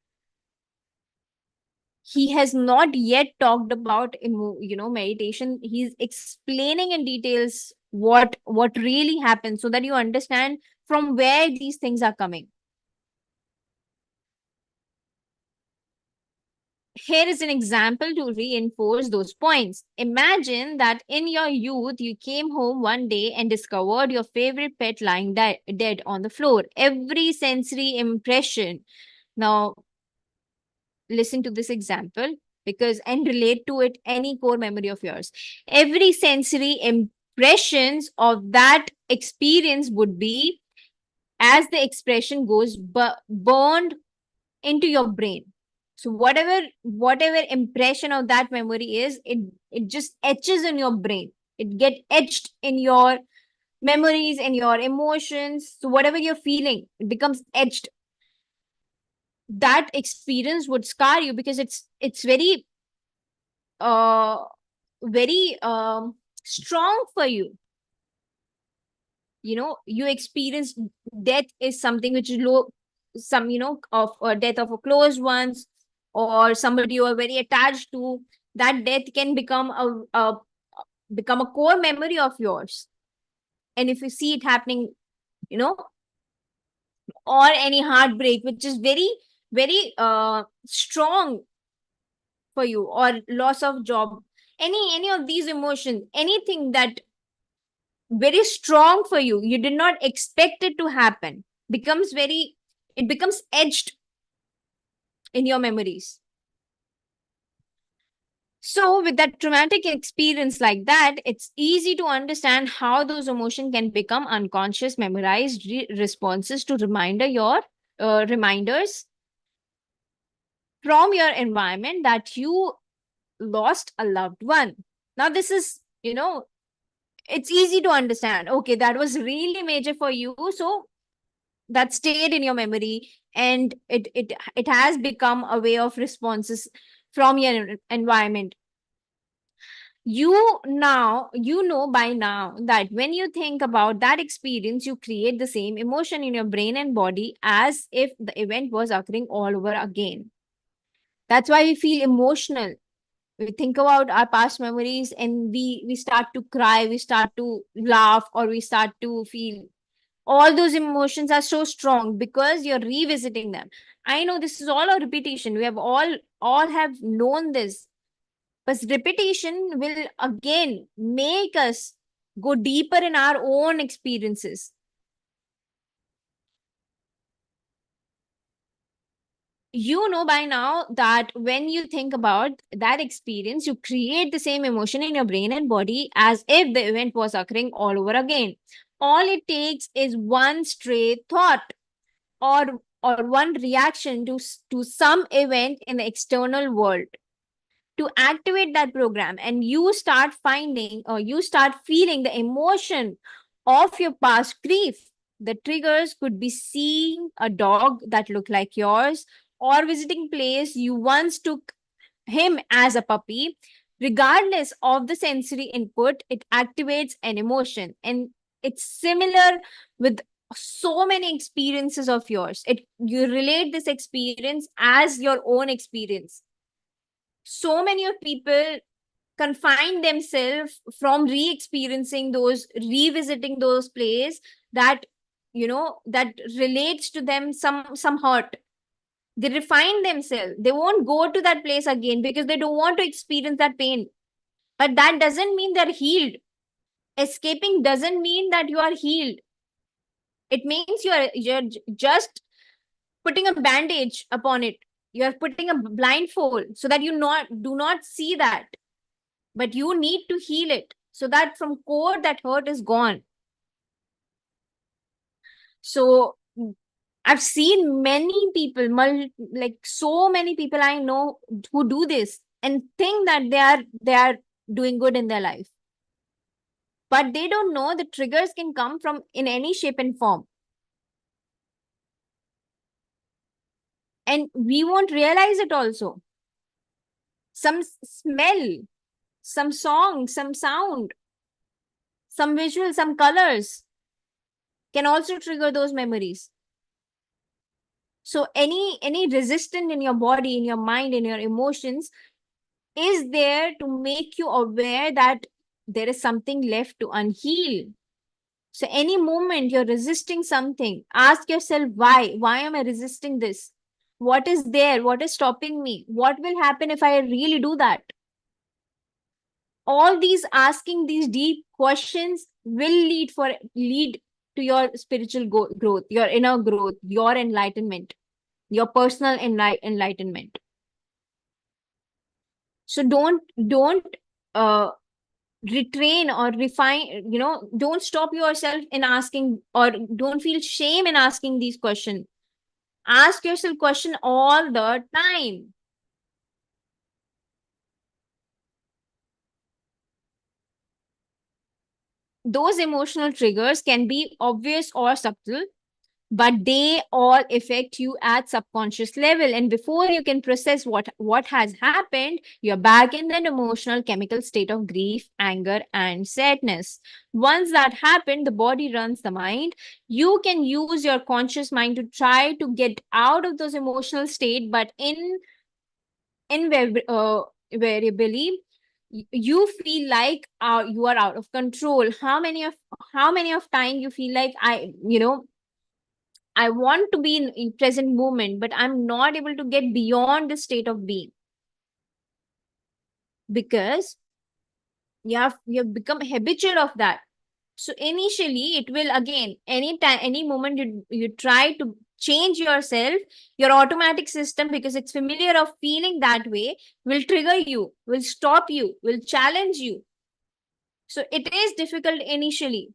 He has not yet talked about meditation. He's explaining in details what really happens, so that you understand from where these things are coming. Here is an example to reinforce those points. Imagine that in your youth, you came home one day and discovered your favorite pet lying dead on the floor. Every sensory impression. Now, listen to this example and relate to it any core memory of yours. Every sensory impressions of that experience would be, as the expression goes, burned into your brain. So whatever impression of that memory is, it just etches in your brain. It get etched in your memories and your emotions. So whatever you're feeling, it becomes etched. That experience would scar you because it's very uh very strong for you. You experience death is something which is low, some of death of a close ones or somebody you are very attached to. That death can become a core memory of yours. And if you see it happening, or any heartbreak which is very very strong for you, or loss of job, any of these emotions, anything that very strong for you, you did not expect it to happen, it becomes etched in your memories. So with that traumatic experience like that, it's easy to understand how those emotions can become unconscious memorized responses to reminders from your environment that you lost a loved one. Now this is, it's easy to understand, okay, that was really major for you, so that stayed in your memory, and it has become a way of responses from your environment. You know by now that when you think about that experience, you create the same emotion in your brain and body as if the event was occurring all over again. That's why we feel emotional. We think about our past memories and we start to cry, we start to laugh, or we start to feel. All those emotions are so strong because you're revisiting them. I know this is all a repetition. We have all have known this. But repetition will again make us go deeper in our own experiences. You know by now that when you think about that experience, you create the same emotion in your brain and body as if the event was occurring all over again. All it takes is one stray thought or one reaction to some event in the external world to activate that program, and you start feeling the emotion of your past grief. The triggers could be seeing a dog that looked like yours, or visiting place you once took him as a puppy. Regardless of the sensory input, it activates an emotion. And it's similar with so many experiences of yours. You relate this experience as your own experience. So many of people confine themselves from re-experiencing those, revisiting those places that, that relates to them some hurt. They refine themselves. They won't go to that place again because they don't want to experience that pain. But that doesn't mean they're healed. Escaping doesn't mean that you are healed. It means you're just putting a bandage upon it. You're putting a blindfold so that you do not see that. But you need to heal it so that from core that hurt is gone. So I've seen many people, like so many people I know who do this and think that they are doing good in their life. But they don't know the triggers can come from in any shape and form. And we won't realize it also. Some smell, some song, some sound, some visual, some colors can also trigger those memories. So any resistance in your body, in your mind, in your emotions is there to make you aware that there is something left to unheal. So any moment you're resisting something, ask yourself why. Why am I resisting this? What is there? What is stopping me? What will happen if I really do that? All these asking these deep questions will lead to your spiritual growth, your inner growth, your enlightenment, your personal enlightenment. So don't uh, retrain or refine, don't stop yourself in asking, or don't feel shame in asking these questions. Ask yourself question all the time. Those emotional triggers can be obvious or subtle, but they all affect you at subconscious level, and before you can process what has happened, you're back in an emotional chemical state of grief, anger, and sadness. Once that happened, the body runs the mind. You can use your conscious mind to try to get out of those emotional state, but invariably you feel like you are out of control. How many of time you feel like I want to be in present moment, but I'm not able to get beyond the state of being because you have become habitual of that. So initially, it will again any time, any moment you try to change yourself, your automatic system, because it's familiar of feeling that way, will trigger you, will stop you, will challenge you. So it is difficult initially.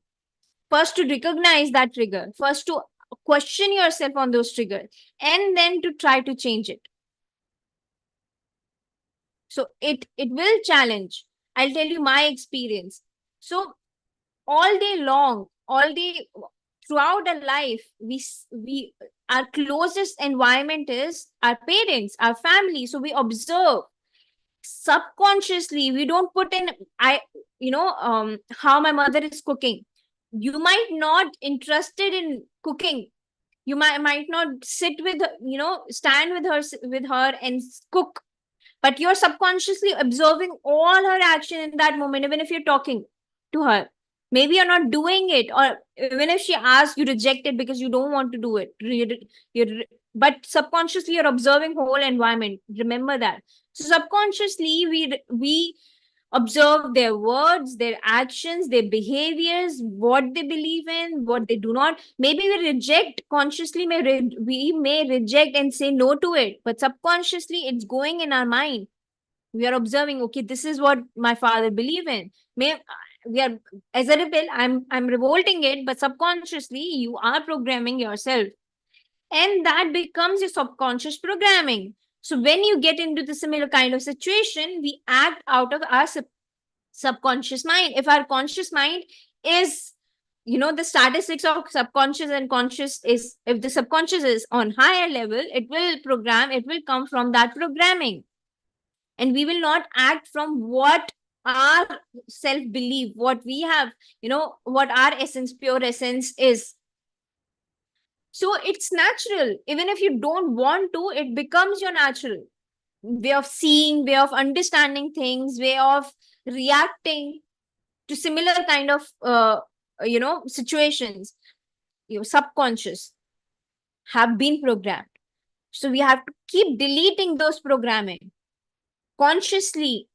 First to recognize that trigger, first to question yourself on those triggers, and then to try to change it. So it will challenge. I'll tell you my experience. So all day long, all day throughout our life, we our closest environment is our parents, our family. So we observe subconsciously. We don't put in how my mother is cooking. You might not interested in cooking. You might not sit with her, stand with her and cook, but you're subconsciously observing all her action in that moment, even if you're talking to her. Maybe you're not doing it, or even if she asks, you reject it because you don't want to do it. But subconsciously, you're observing whole environment. Remember that. So subconsciously, we observe their words, their actions, their behaviors, what they believe in, what they do not. Maybe we reject consciously, we may reject and say no to it, but subconsciously it's going in our mind. We are observing, okay, this is what my father believe in. We are, as a rebel, I'm revolting it, but subconsciously you are programming yourself, and that becomes your subconscious programming. So when you get into the similar kind of situation, we act out of our subconscious mind. If our conscious mind is, the statistics of subconscious and conscious is, if the subconscious is on higher level, it will come from that programming, and we will not act from what our self belief, what we have, what our essence, pure essence is. So it's natural. Even if you don't want to, it becomes your natural. way of seeing, way of understanding things, way of reacting to similar kind of situations. Your subconscious have been programmed. So we have to keep deleting those programming consciously.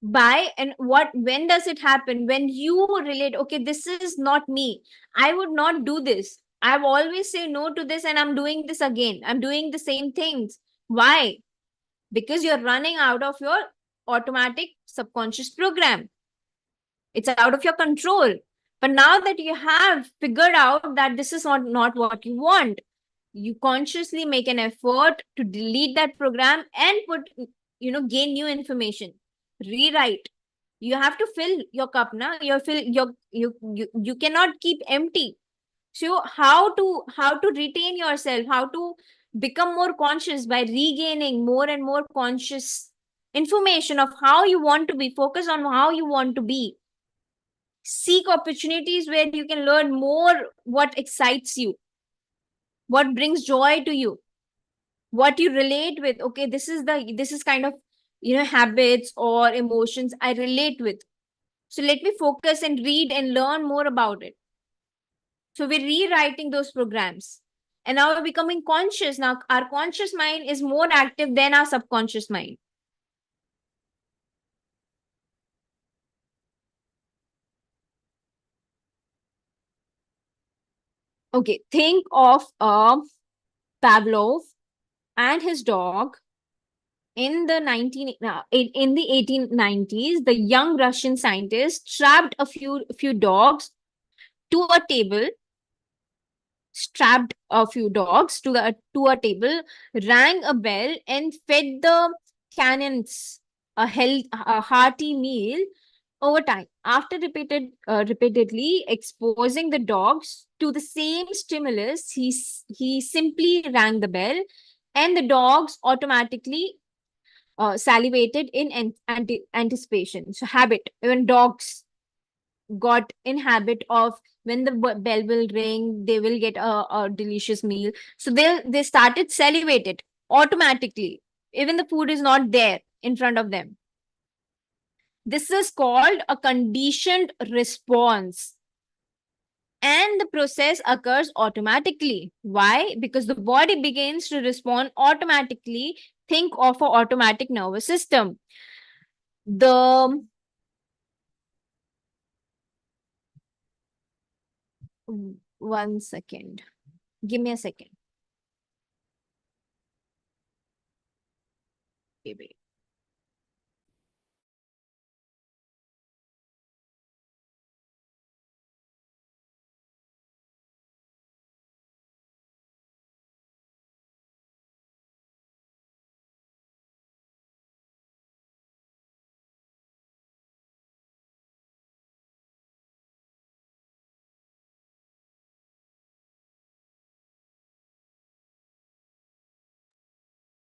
By and what, when does it happen? When you relate, okay, this is not me, I would not do this, I've always say no to this, and I'm doing this again, I'm doing the same things. Why? Because you're running out of your automatic subconscious program. It's out of your control. But now that you have figured out that this is not what you want, you consciously make an effort to delete that program and put, gain new information, rewrite. You have to fill your cup now. You cannot keep empty. So how to retain yourself, how to become more conscious by regaining more and more conscious information of how you want to be, focus on how you want to be, seek opportunities where you can learn more, what excites you, what brings joy to you, what you relate with. Okay, this is kind of habits or emotions I relate with, so let me focus and read and learn more about it. So we're rewriting those programs, and now we're becoming conscious. Now our conscious mind is more active than our subconscious mind. Okay, think of Pavlov and his dog in the 1890s. The young Russian scientist strapped a few dogs to a table, strapped a few dogs to a table, rang a bell, and fed the cannons a hearty meal. Over time, after repeatedly exposing the dogs to the same stimulus, he simply rang the bell, and the dogs automatically salivated in anticipation. So habit, even dogs got in habit of, when the bell will ring, they will get a delicious meal. So they started salivated automatically, even the food is not there in front of them. This is called a conditioned response. And the process occurs automatically. Why? Because the body begins to respond automatically. Think of an automatic nervous system. The 1 second. Give me a second. Wait.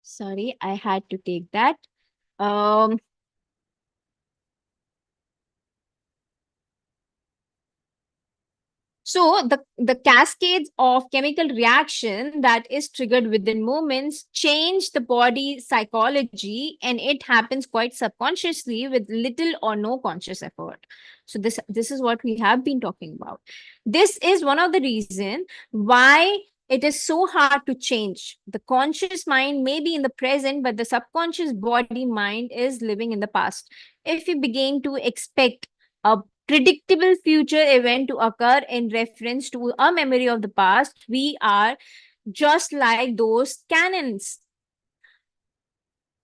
Sorry, I had to take that. Um, So the cascades of chemical reaction that is triggered within moments change the body psychology, and it happens quite subconsciously with little or no conscious effort. So this is what we have been talking about. This is one of the reason why it is so hard to change. The conscious mind may be in the present, but the subconscious body mind is living in the past. If we begin to expect a predictable future event to occur in reference to a memory of the past, we are just like those cannons.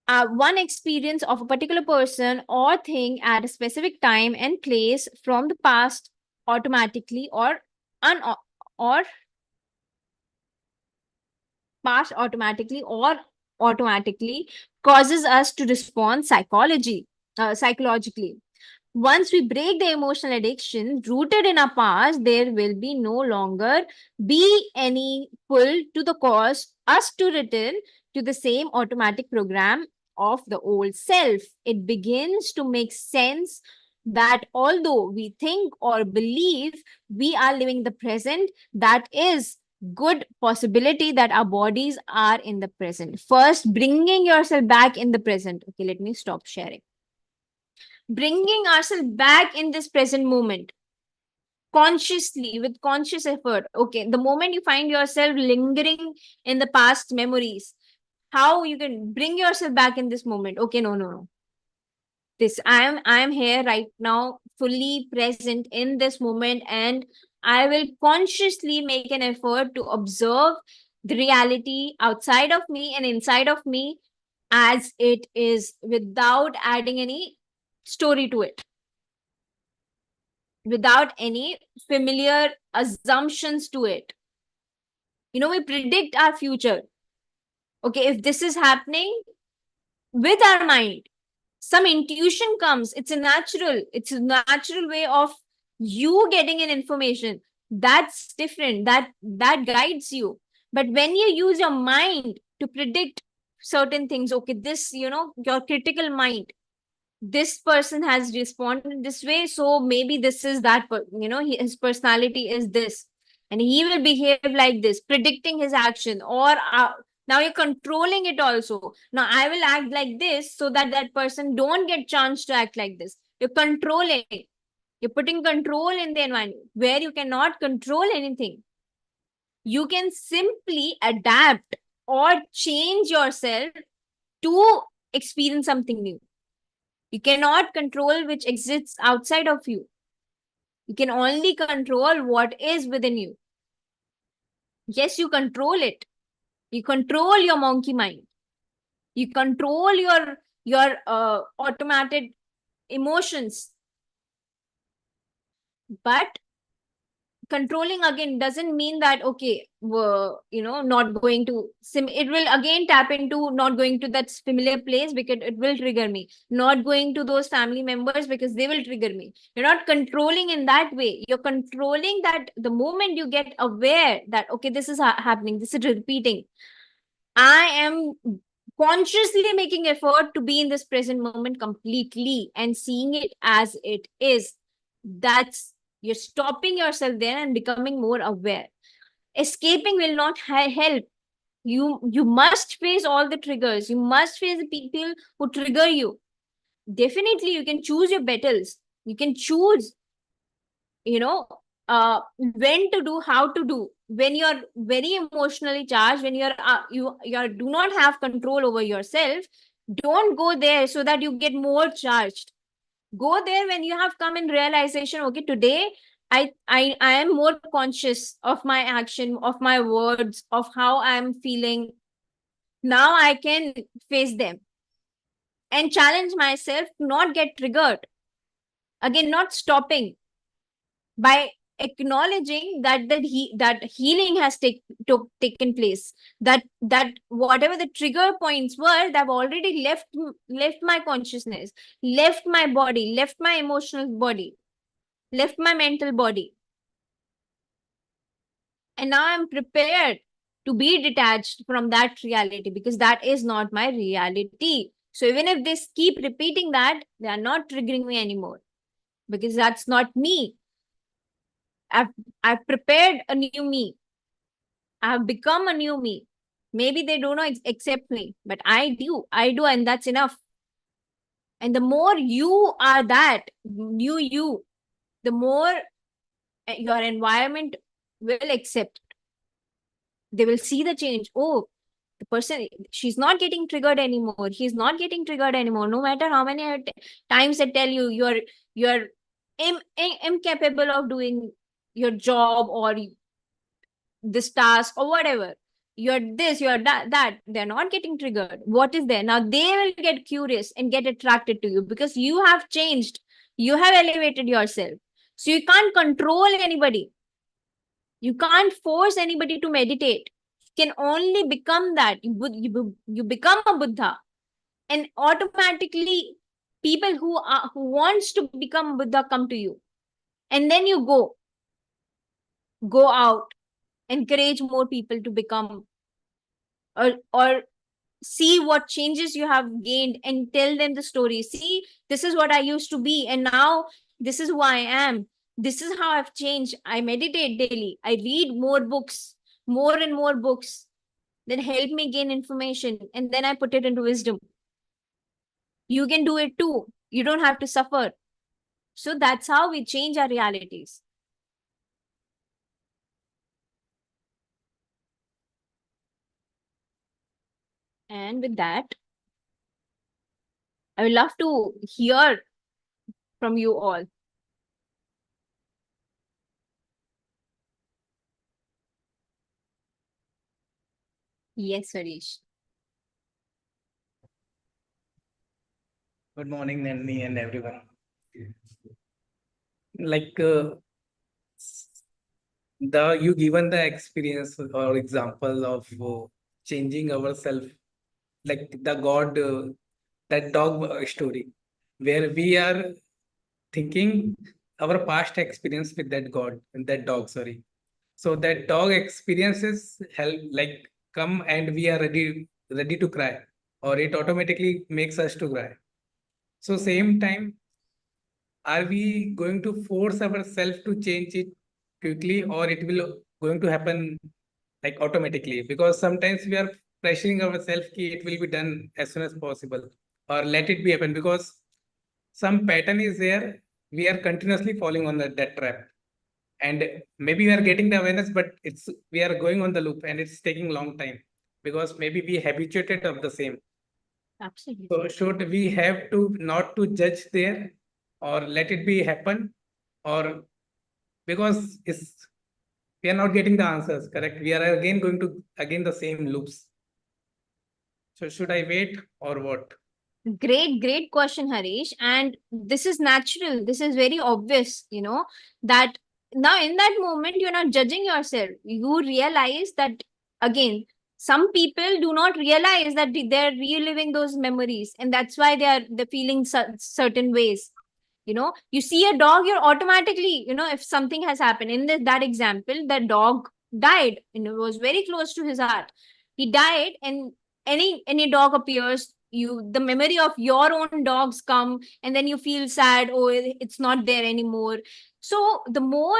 One experience of a particular person or thing at a specific time and place from the past automatically or past automatically causes us to respond psychologically. Once we break the emotional addiction rooted in our past, there will be no longer be any pull to the cause us to return to the same automatic program of the old self. It begins to make sense that although we think or believe we are living the present, that is good possibility that our bodies are in the present. First, bringing yourself back in the present. Okay, let me stop sharing. Bringing ourselves back in this present moment, consciously, with conscious effort. Okay, the moment you find yourself lingering in the past memories, how you can bring yourself back in this moment? Okay, no. This I am here right now, fully present in this moment, and I will consciously make an effort to observe the reality outside of me and inside of me as it is, without adding any story to it, without any familiar assumptions to it. We predict our future. Okay, if this is happening with our mind, some intuition comes. It's a natural way of you getting an information. That's different. That guides you. But when you use your mind to predict certain things, okay, this, your critical mind, this person has responded this way, so maybe this is that, his personality is this, and he will behave like this, predicting his action. Or now you're controlling it also. Now I will act like this so that that person don't get chance to act like this. You're controlling. You're putting control in the environment where you cannot control anything. You can simply adapt or change yourself to experience something new. You cannot control which exists outside of you. You can only control what is within you. Yes, you control it. You control your monkey mind. You control your automated emotions. But controlling again doesn't mean that, okay, not going to it will again tap into not going to that familiar place because it will trigger me, not going to those family members because they will trigger me. You're not controlling in that way. You're controlling that the moment you get aware that, okay, this is happening, this is repeating, I am consciously making effort to be in this present moment completely and seeing it as it is. That's, you're stopping yourself there and becoming more aware. Escaping will not help. You must face all the triggers. You must face the people who trigger you. Definitely, you can choose your battles. You can choose, when to do, how to do. When you're very emotionally charged, when you do not have control over yourself, don't go there so that you get more charged. Go there when you have come in realization, okay, today I am more conscious of my action, of my words, of how I am feeling. Now I can face them and challenge myself to not get triggered. Again, not stopping, by acknowledging that healing has taken place, that whatever the trigger points were, they've already left my consciousness, left my body, left my emotional body, left my mental body. And now I'm prepared to be detached from that reality, because that is not my reality. So even if they keep repeating that, they are not triggering me anymore, because that's not me. I've I've prepared a new me. I have become a new me. Maybe they don't accept me, but I do. I do, and that's enough. And the more you are that new you, the more your environment will accept. They will see the change. Oh, the person, she's not getting triggered anymore. He's not getting triggered anymore. No matter how many times I tell you, you're incapable of doing your job or this task or whatever, you're this, you're that, they're not getting triggered. What is there now? They will get curious and get attracted to you, because you have changed, you have elevated yourself. So you can't control anybody, you can't force anybody to meditate. You can only become that. You become a Buddha, and automatically people who wants to become Buddha come to you, and then you go out, encourage more people to become, or see what changes you have gained and tell them the story. See, this is what I used to be, and now this is who I am. This is how I've changed. I meditate daily, I read more books, more and more books, then help me gain information, and then I put it into wisdom. You can do it too. You don't have to suffer. So that's how we change our realities. And with that, I would love to hear from you all. Yes, Harish. Good morning, Nandini and everyone. Like you given the experience or example of changing ourselves, like the God, that dog story, where we are thinking our past experience with that God and that dog. Sorry, so that dog experiences help, like come and we are ready to cry, or it automatically makes us to cry. So same time, are we going to force ourselves to change it quickly, or it will going to happen like automatically? Because sometimes we are pressuring ourselves ki it will be done as soon as possible, or let it be happen, because some pattern is there. We are continuously falling on that trap, and maybe we are getting the awareness, but it's we are going on the loop and it's taking long time, because maybe we habituated of the same. Absolutely. So should we have to not to judge there, or let it be happen, or because it's we are not getting the answers correct, we are again going to again the same loops. So should I wait or what? Great question, Harish. And this is natural. This is very obvious, that now in that moment, you're not judging yourself. You realize that, again, some people do not realize that they're reliving those memories. And that's why they're feeling certain ways. You see a dog, you're automatically, if something has happened in that example, the dog died and it was very close to his heart. He died, and any dog appears, the memory of your own dogs come, and then you feel sad. Oh, it's not there anymore. So the more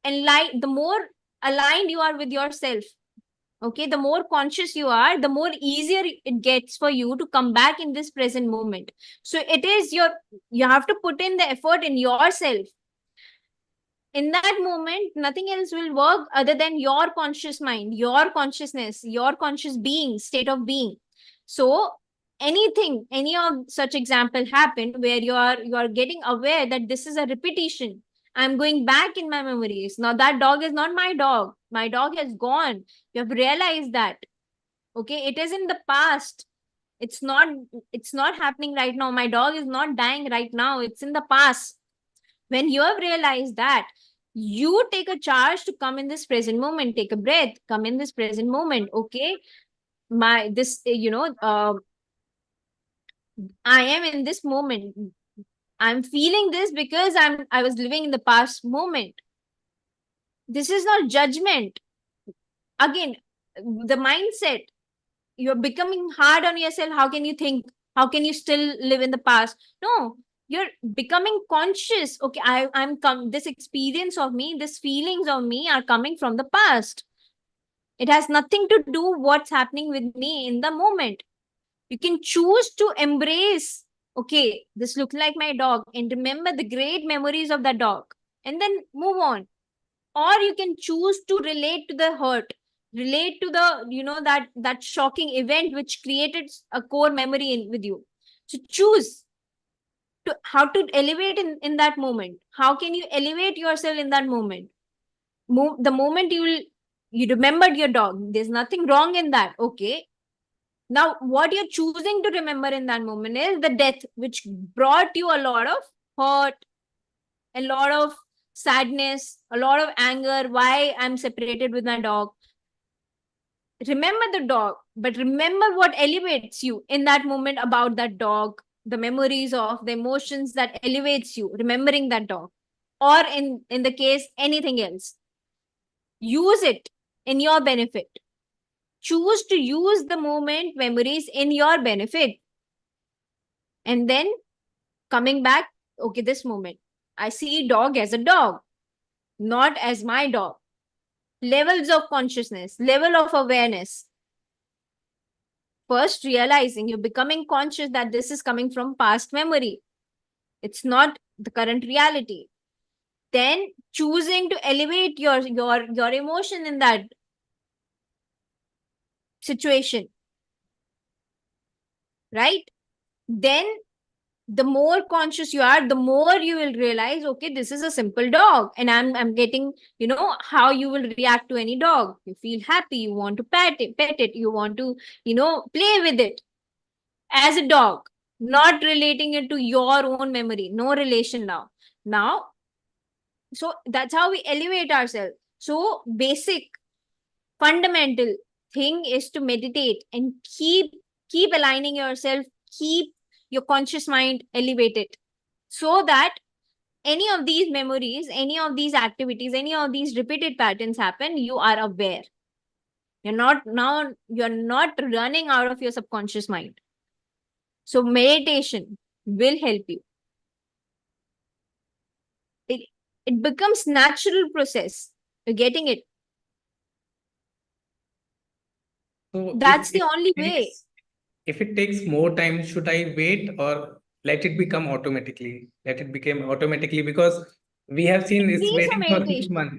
aligned you are with yourself, okay, the more conscious you are, the more easier it gets for you to come back in this present moment. So you have to put in the effort in yourself. In that moment, nothing else will work other than your conscious mind, your consciousness, your conscious being, state of being. So any of such example happened where you are getting aware that this is a repetition. I'm going back in my memories. Now that dog is not my dog. My dog has gone. You have realized that. Okay, it is in the past. It's not happening right now. My dog is not dying right now. It's in the past. When you have realized that, you take a charge to come in this present moment. Take a breath, come in this present moment. Okay, my this I am in this moment. I'm feeling this because I was living in the past moment. This is not judgment. Again, the mindset, you're becoming hard on yourself. How can you think? How can you still live in the past? No, you're becoming conscious. Okay, I'm this experience of me, this feelings of me are coming from the past. It has nothing to do what's happening with me in the moment. You can choose to embrace, okay, this looks like my dog, and remember the great memories of that dog, and then move on. Or you can choose to relate to the hurt, relate to the, that shocking event which created a core memory with you. So choose to how to elevate in that moment. How can you elevate yourself in that moment? The moment you remembered your dog, there's nothing wrong in that. Okay, now what you're choosing to remember in that moment is the death which brought you a lot of hurt, a lot of sadness, a lot of anger. Why I'm separated with my dog? Remember the dog, but remember what elevates you in that moment about that dog, the memories of the emotions that elevates you, remembering that dog, or in the case, anything else. Use it in your benefit. Choose to use the moment memories in your benefit. And then coming back, okay, this moment, I see dog as a dog, not as my dog. levels of consciousness, level of awareness. First, realizing you're becoming conscious that this is coming from past memory. It's not the current reality. Then choosing to elevate your emotion in that situation, right? Then the more conscious you are, the more you will realize, okay, this is a simple dog, and I'm getting, how you will react to any dog. You feel happy, you want to pet it, you want to, play with it as a dog, not relating it to your own memory. No relation now. So that's how we elevate ourselves. So basic fundamental thing is to meditate and keep aligning yourself, keep your conscious mind elevated, so that any of these memories, any of these activities, any of these repeated patterns happen, you are aware. You're not running out of your subconscious mind. So meditation will help you. It becomes natural process. You're getting it. So That's the only way. If it takes more time, should I wait or let it become automatically? Let it become automatically, because we have seen it's Increase your waiting for 6 meditation. months.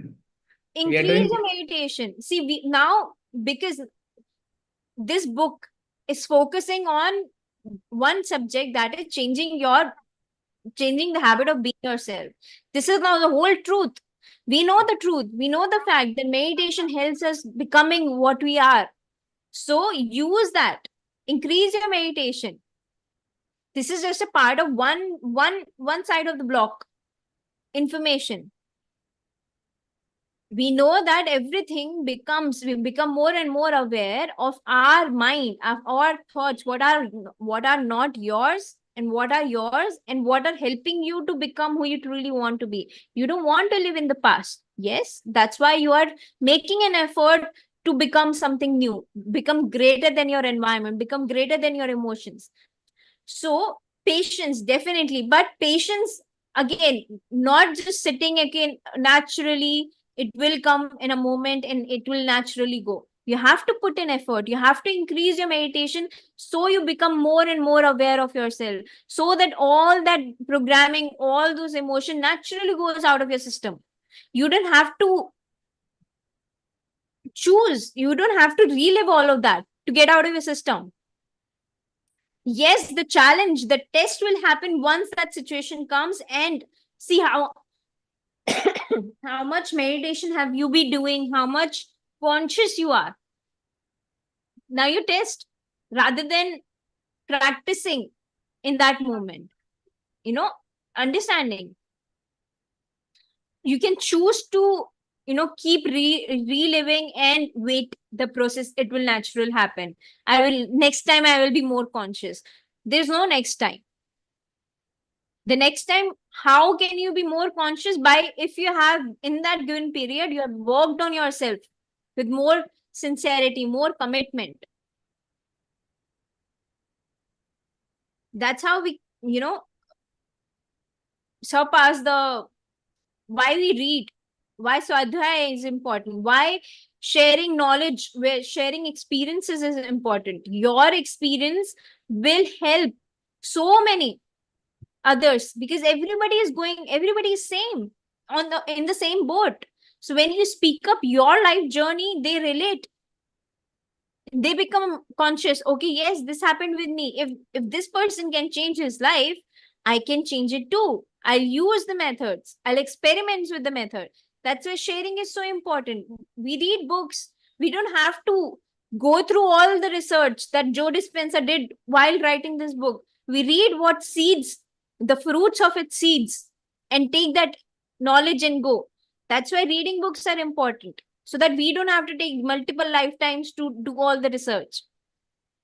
We are Increase doing your meditation. See, because this book is focusing on one subject, that is changing the habit of being yourself. This is now the whole truth. We know the truth. We know the fact that meditation helps us becoming what we are. So use that. Increase your meditation. This is just a part of one side of the block. Information. We know that we become more and more aware of our mind, of our thoughts, what are not yours and what are yours, and what are helping you to become who you truly want to be. You don't want to live in the past. Yes, that's why you are making an effort to become something new, become greater than your environment, become greater than your emotions. So patience, definitely, but patience, again, not just sitting again naturally. It will come in a moment and it will naturally go. You have to put in effort. You have to increase your meditation, so you become more and more aware of yourself, so that all that programming, all those emotion naturally goes out of your system. You don't have to choose. You don't have to relive all of that to get out of your system. Yes, the challenge, the test will happen once that situation comes, and see how how much meditation have you been doing, how much conscious you are. Now you test rather than practicing in that moment. Understanding. You can choose to keep reliving and wait the process. It will naturally happen. Next time I will be more conscious. There's no next time. The next time, how can you be more conscious? By, if you have in that given period, you have worked on yourself with more sincerity, more commitment. That's how we surpass the why we read, why Swadhyaya is important, why sharing knowledge, where sharing experiences is important. Your experience will help so many others, because everybody is same in the same boat. So when you speak up your life journey, they relate, they become conscious. Okay, yes, this happened with me. If this person can change his life, I can change it too. I'll use the methods, I'll experiment with the method. That's why sharing is so important. We read books. We don't have to go through all the research that Joe Dispenza did while writing this book. We read what seeds, the fruits of its seeds, and take that knowledge and go. That's why reading books are important, so that we don't have to take multiple lifetimes to do all the research.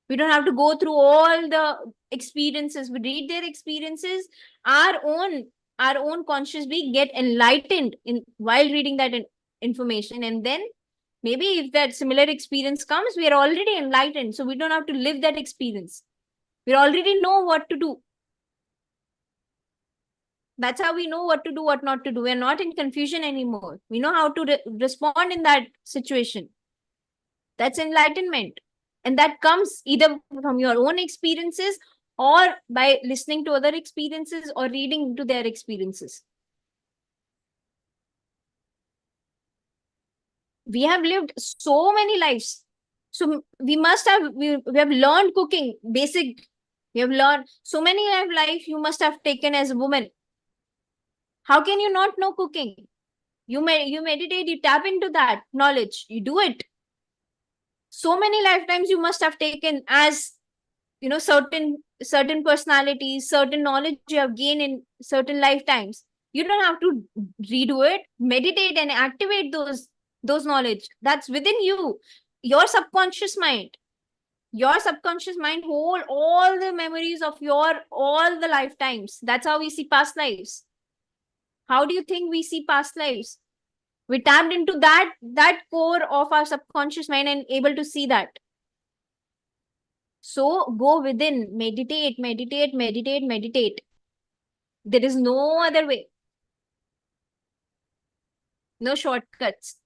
We don't have to go through all the experiences. We read their experiences, our own conscious being get enlightened in while reading that information, and then maybe if that similar experience comes, we are already enlightened, so we don't have to live that experience. We already know what to do. That's how we know what to do, what not to do. We're not in confusion anymore. We know how to respond in that situation. That's enlightenment. And that comes either from your own experiences or by listening to other experiences or reading into their experiences. We have lived so many lives. So we have learned cooking, basic. We have learned so many life you must have taken as a woman. How can you not know cooking? You meditate, you tap into that knowledge, you do it. So many lifetimes you must have taken as, certain personalities, certain knowledge you have gained in certain lifetimes. You don't have to redo it. Meditate and activate those knowledge that's within you. Your subconscious mind hold all the memories of your all the lifetimes. That's how we see past lives. How do you think we see past lives? We tapped into that core of our subconscious mind and able to see that. So go within, meditate, meditate, meditate, meditate. There is no other way. No shortcuts.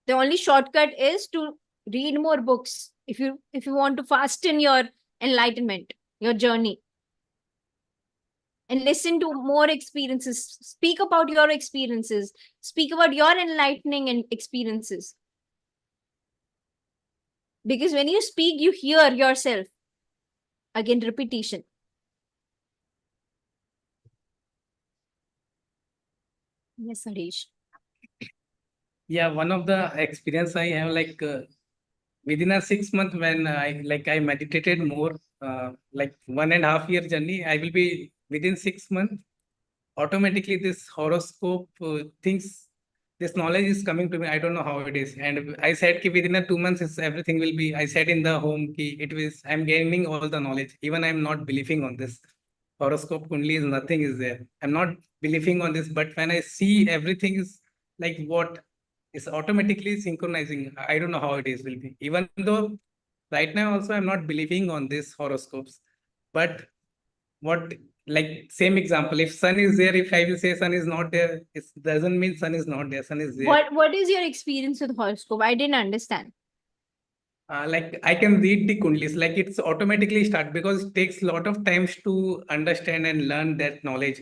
The only shortcut is to read more books if you want to fasten your enlightenment, your journey. And listen to more experiences. Speak about your experiences. Speak about your enlightening and experiences. Because when you speak, you hear yourself. Again, repetition. Yes, Harish. Yeah, one of the experience I have, like within a 6 month, when I meditated more, like 1.5 year journey, I will be within 6 months. Automatically, this horoscope things, this knowledge is coming to me. I don't know how it is, and I said ki within a 2 months, everything will be. I said in the home ki it was. I'm gaining all the knowledge. Even I'm not believing on this horoscope kundli is nothing is there. I'm not believing on this, but when I see everything is like what is automatically synchronizing. I don't know how it is will be. Even though right now also I'm not believing on this horoscopes, but what, like same example, if sun is there, if I will say sun is not there, it doesn't mean sun is not there, sun is there. What is your experience with horoscope? I didn't understand. Like I can read the kundlis, like it's automatically start because it takes a lot of times to understand and learn that knowledge.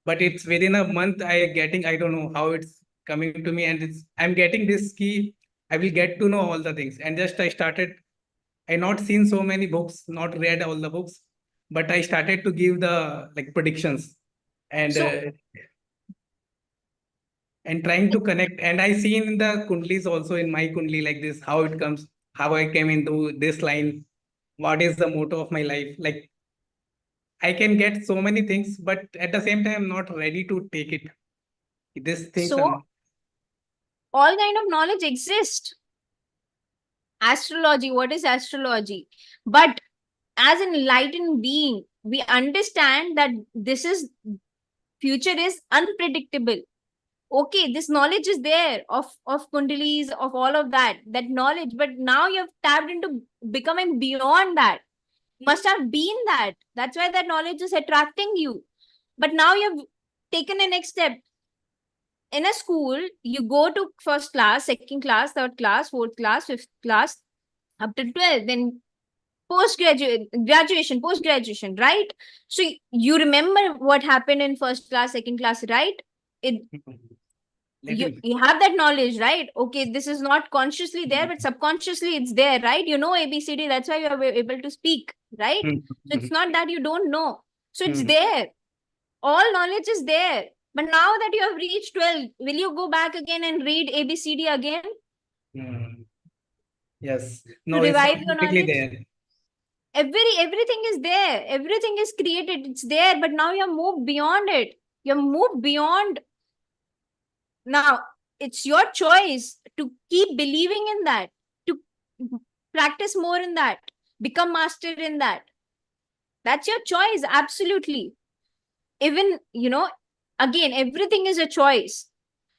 But it's within a month I don't know how it's coming to me, and I'm getting this key. I will get to know all the things. And just I started, I not seen so many books, not read all the books, but I started to give the like predictions and So trying to connect. And I seen in the kundlis also, in my kundli, like this, how it comes, how I came into this line, what is the motto of my life. Like I can get so many things, but at the same time, I'm not ready to take it. These things so all kind of knowledge exists. Astrology, what is astrology? But as an enlightened being, we understand that this is future is unpredictable. Okay, this knowledge is there of kundalis, of all of that knowledge, but now you've tapped into becoming beyond that. Must have been that. That's why that knowledge is attracting you. But now you've taken a next step. In a school, you go to first class, second class, third class, fourth class, fifth class, up to 12th, then graduation, post graduation, right? So you remember what happened in first class, second class, right? It little. you have that knowledge, right? Okay, this is not consciously there, but subconsciously it's there, right? You know ABCD, that's why you are able to speak, right? So it's not that you don't know. So it's there. All knowledge is there. But now that you have reached 12, will you go back again and read ABCD again Yes. to No, it's revive your automatically knowledge? there. Everything is there. Everything is created. It's there. But now you have moved beyond it. You have moved beyond. Now it's your choice to keep believing in that, to practice more in that, become master in that. That's your choice. Absolutely. Even, again, everything is a choice.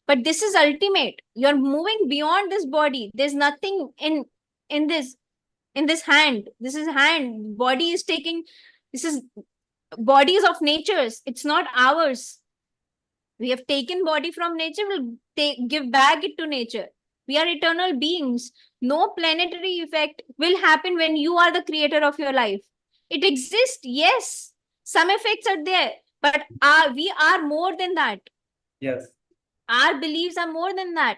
But this is ultimate. You're moving beyond this body. There's nothing in this hand. This is hand. Body is taking. This is bodies of nature's. It's not ours. We have taken body from nature, we'll give back it to nature. We are eternal beings. No planetary effect will happen when you are the creator of your life. It exists, yes. Some effects are there, but we are more than that. Yes. Our beliefs are more than that.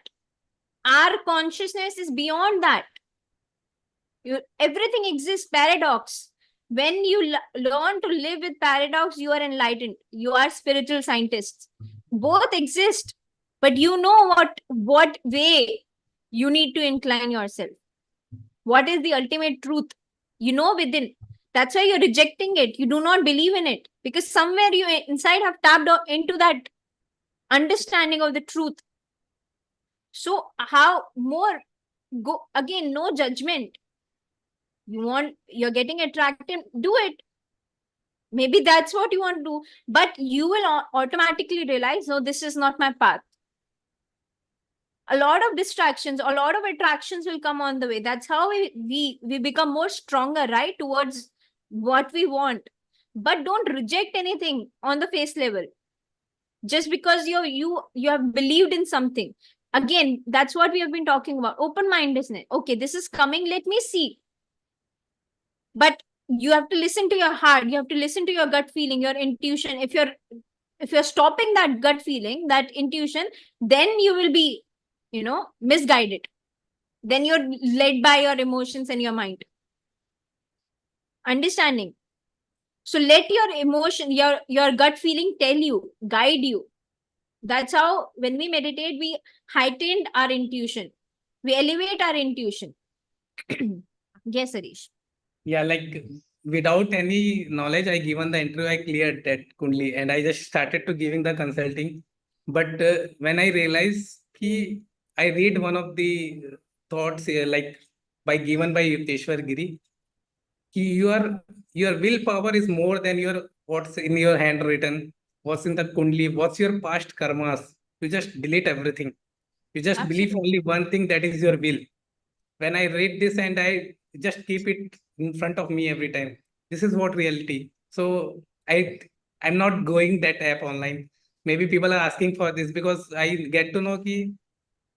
Our consciousness is beyond that. Everything exists, paradox. When you learn to live with paradox, you are enlightened. You are spiritual scientists. Both exist, but you know what way you need to incline yourself. What is the ultimate truth? You know within. That's why you're rejecting it. You do not believe in it because somewhere you inside have tapped into that understanding of the truth. So how more go again? No judgment. You're getting attracted, do it. Maybe that's what you want to do, but you will automatically realize, no, this is not my path. A lot of distractions, a lot of attractions will come on the way. That's how we become more stronger, right, towards what we want. But don't reject anything on the face level just because you have believed in something. Again, that's what we have been talking about, open-mindedness. Okay, this is coming, let me see. But you have to listen to your heart, you have to listen to your gut feeling, your intuition. If you're stopping that gut feeling, that intuition, then you will be misguided. Then you're led by your emotions and your mind. Understanding. So let your emotion, your gut feeling tell you, guide you. That's how when we meditate, we heightened our intuition, we elevate our intuition. Yes, Harish. Yeah, like without any knowledge, I given the interview, I cleared that Kundli, and I just started to giving the consulting. But when I realized I read one of the thoughts here, like given by Yukteswar Giri, your willpower is more than your what's in your handwritten, what's in the Kundli, what's your past karmas. You just delete everything. You just believe Absolutely. only one thing, that is your will. When I read this and I just keep it in front of me every time, this is what reality. So I'm not going that app online. Maybe people are asking for this because I get to know ki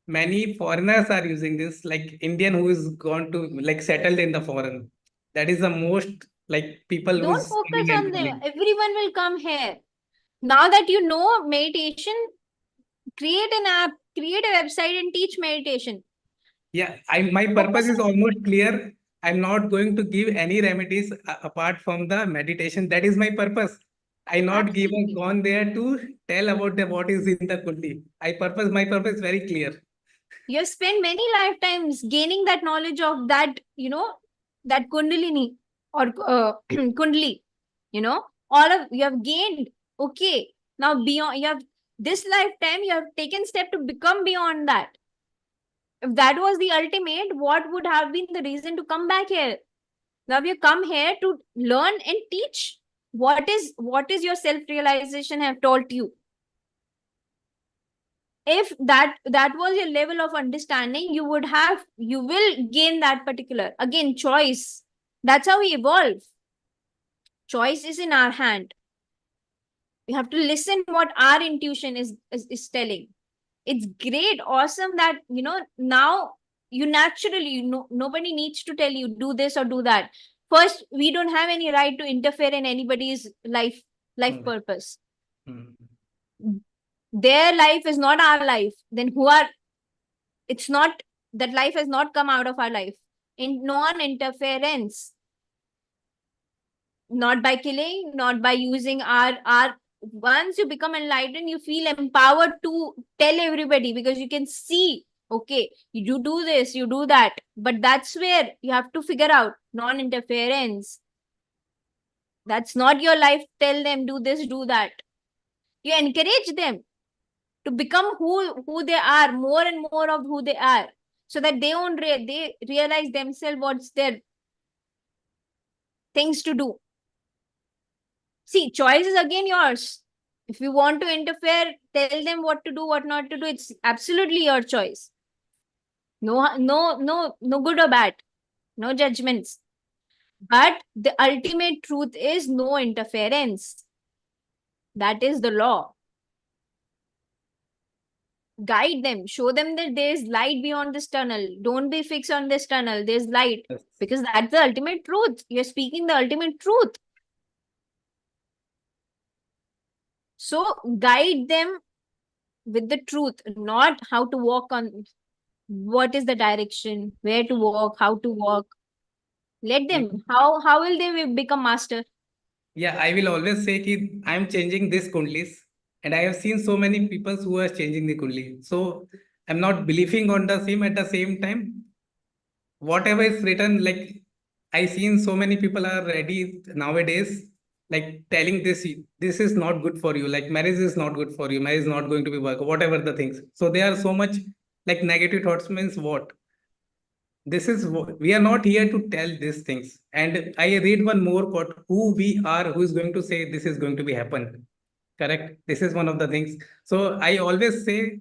many foreigners are using this, like Indian who is gone to like settled in the foreign. That is the most like people who Don't is focus coming and on them. telling. Everyone will come here. Now that you know meditation, create an app, create a website and teach meditation. Yeah, my purpose Focus is on almost clear. I'm not going to give any remedies apart from the meditation. That is my purpose. I not given absolutely. gone there to tell about the what is in the Kundi. My purpose is very clear. You have spent many lifetimes gaining that knowledge of that, that Kundalini or Kundali, all of you have gained. Okay. Now beyond, you have this lifetime, you have taken step to become beyond that. If that was the ultimate, what would have been the reason to come back here? Now you come here to learn and teach. What is your self-realization have taught you? If that was your level of understanding, you will gain that particular, again, choice. That's how we evolve. Choice is in our hand. We have to listen what our intuition is telling. It's great, awesome that now you naturally, nobody needs to tell you do this or do that. First, we don't have any right to interfere in anybody's life Mm. purpose. Mm. Their life is not our life. Then who are it's not that life has not come out of our life in non-interference, not by killing, not by using our once you become enlightened, you feel empowered to tell everybody because you can see, okay, you do this, you do that. But that's where you have to figure out non-interference. That's not your life. Tell them do this, do that. You encourage them to become who they are, more and more of who they are, so that they realize themselves what's their things to do. See, choice is again yours. If you want to interfere, tell them what to do, what not to do. It's absolutely your choice. No good or bad, no judgments. But the ultimate truth is no interference. That is the law. Guide them, show them that there's light beyond this tunnel. Don't be fixed on this tunnel. There's light. Yes. Because that's the ultimate truth. You're speaking the ultimate truth. So guide them with the truth, not how to walk on, what is the direction, where to walk, how to walk. Let them. How will they become master? Yeah, I will always say that I'm changing this kundlis, and I have seen so many people who are changing the kundli. So I'm not believing on the same. At the same time, whatever is written, like I seen so many people are ready nowadays, like telling this is not good for you, like marriage is not good for you, marriage is not going to be work, whatever the things. So they are so much like negative thoughts means what? This is what we are not here to tell these things. And I read one more quote, who we are, who is going to say this is going to be happen. Correct. This is one of the things. So I always say,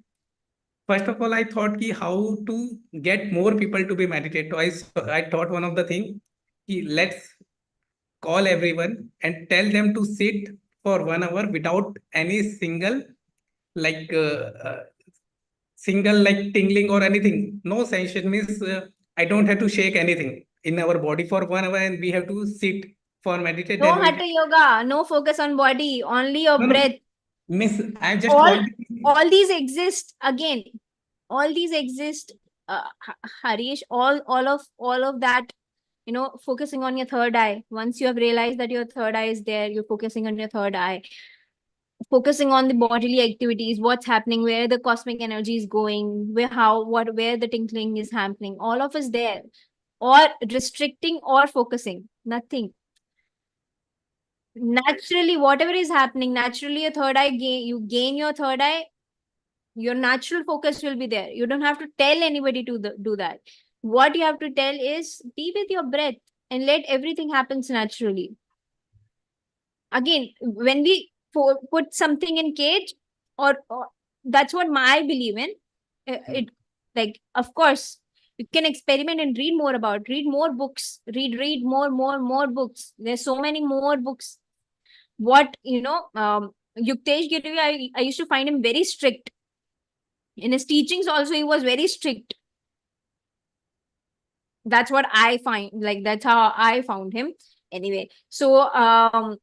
first of all, I thought ki how to get more people to be meditate. So I thought one of the thing, ki let's call everyone and tell them to sit for 1 hour without any like uh, single like tingling or anything. No sensation means I don't have to shake anything in our body for 1 hour, and we have to sit for meditate. No Then we hatha yoga, no focus on body, only your no breath. miss. I just All, want all these exist again. All these exist, Harish. All of that. Focusing on your third eye. Once you have realized that your third eye is there, you're focusing on your third eye. Focusing on the bodily activities, what's happening, where the cosmic energy is going, where the tinkling is happening. All of us there, or restricting or focusing. Nothing. Naturally, whatever is happening, naturally your third eye you gain your third eye, your natural focus will be there. You don't have to tell anybody to do that. What you have to tell is be with your breath and let everything happens naturally. Again, when we put something in cage, or that's what I believe in. It, like, of course, you can experiment and read more books, read more books. There's so many more books. What Yuktesh Giri, I used to find him very strict. In his teachings also, he was very strict. That's what I find. Like, that's how I found him. Anyway, so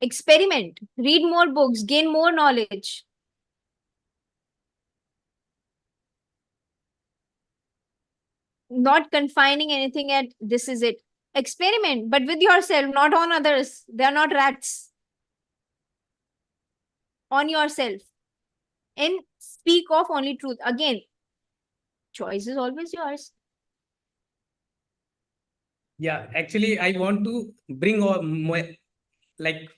experiment, read more books, gain more knowledge. Not confining anything at this is it. Experiment, but with yourself, not on others. They are not rats. On yourself. And speak of only truth. Again, choice is always yours. yeah. Actually, I want to bring like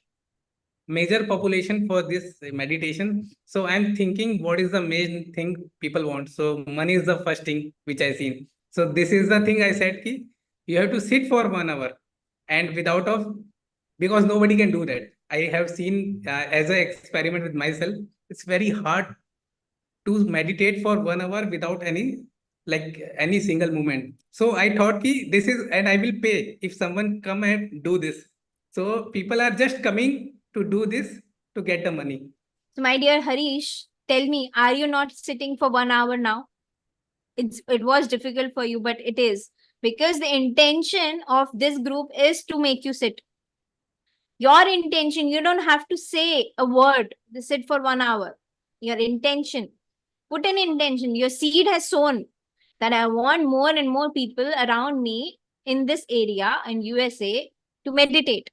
major population for this meditation. So I'm thinking, what is the main thing people want? So money is the first thing which I seen. So this is the thing I said ki you have to sit for 1 hour, and without of, because nobody can do that. I have seen as an experiment with myself, it's very hard to meditate for 1 hour without any single movement. So I thought ki this is, and I will pay if someone come and do this. So people are just coming to do this to get the money. So, my dear Harish, tell me, are you not sitting for 1 hour now? It was difficult for you, but it is because the intention of this group is to make you sit. Your intention, you don't have to say a word to sit for 1 hour. Your intention, put an intention. Your seed has sown that I want more and more people around me in this area in USA to meditate,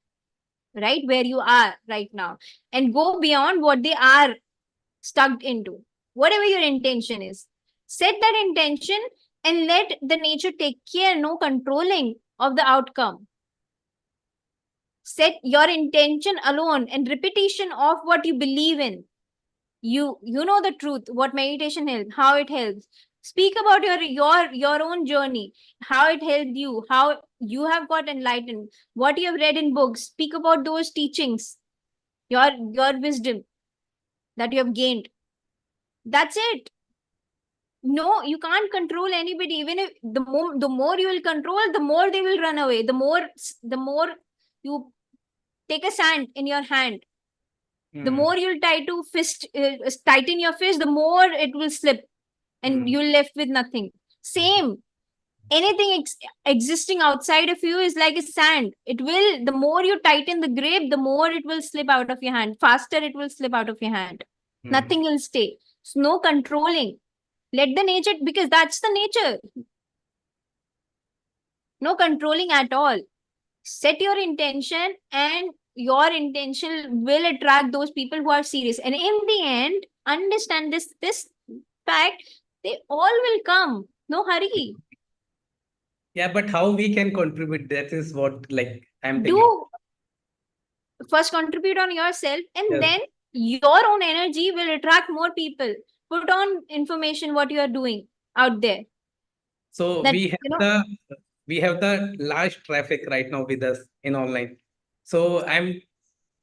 right where you are right now, and go beyond what they are stuck into. Whatever your intention is, set that intention and let the nature take care. No controlling of the outcome. Set your intention alone and repetition of what you believe in. You know the truth, what meditation helps, how it helps. Speak about your own journey, how it helped you, how you have got enlightened, what you have read in books. Speak about those teachings, your wisdom that you have gained. That's it. No, you can't control anybody. Even if the more you will control, the more they will run away. The more you take a sand in your hand, The more you'll try to tighten your fist, the more it will slip and you're left with nothing. Same. Anything existing outside of you is like a sand. It will, the more you tighten the grip, the more it will slip out of your hand. Faster it will slip out of your hand. Nothing will stay. So no controlling. Let the nature, because that's the nature. No controlling at all. Set your intention, and your intention will attract those people who are serious. And in the end, understand this fact, they all will come. No hurry. Yeah, but how we can contribute? That is what I'm thinking. Do first contribute on yourself, and Yes. then your own energy will attract more people. Put on information what you are doing out there. So That, we have the large traffic right now with us in online. So I'm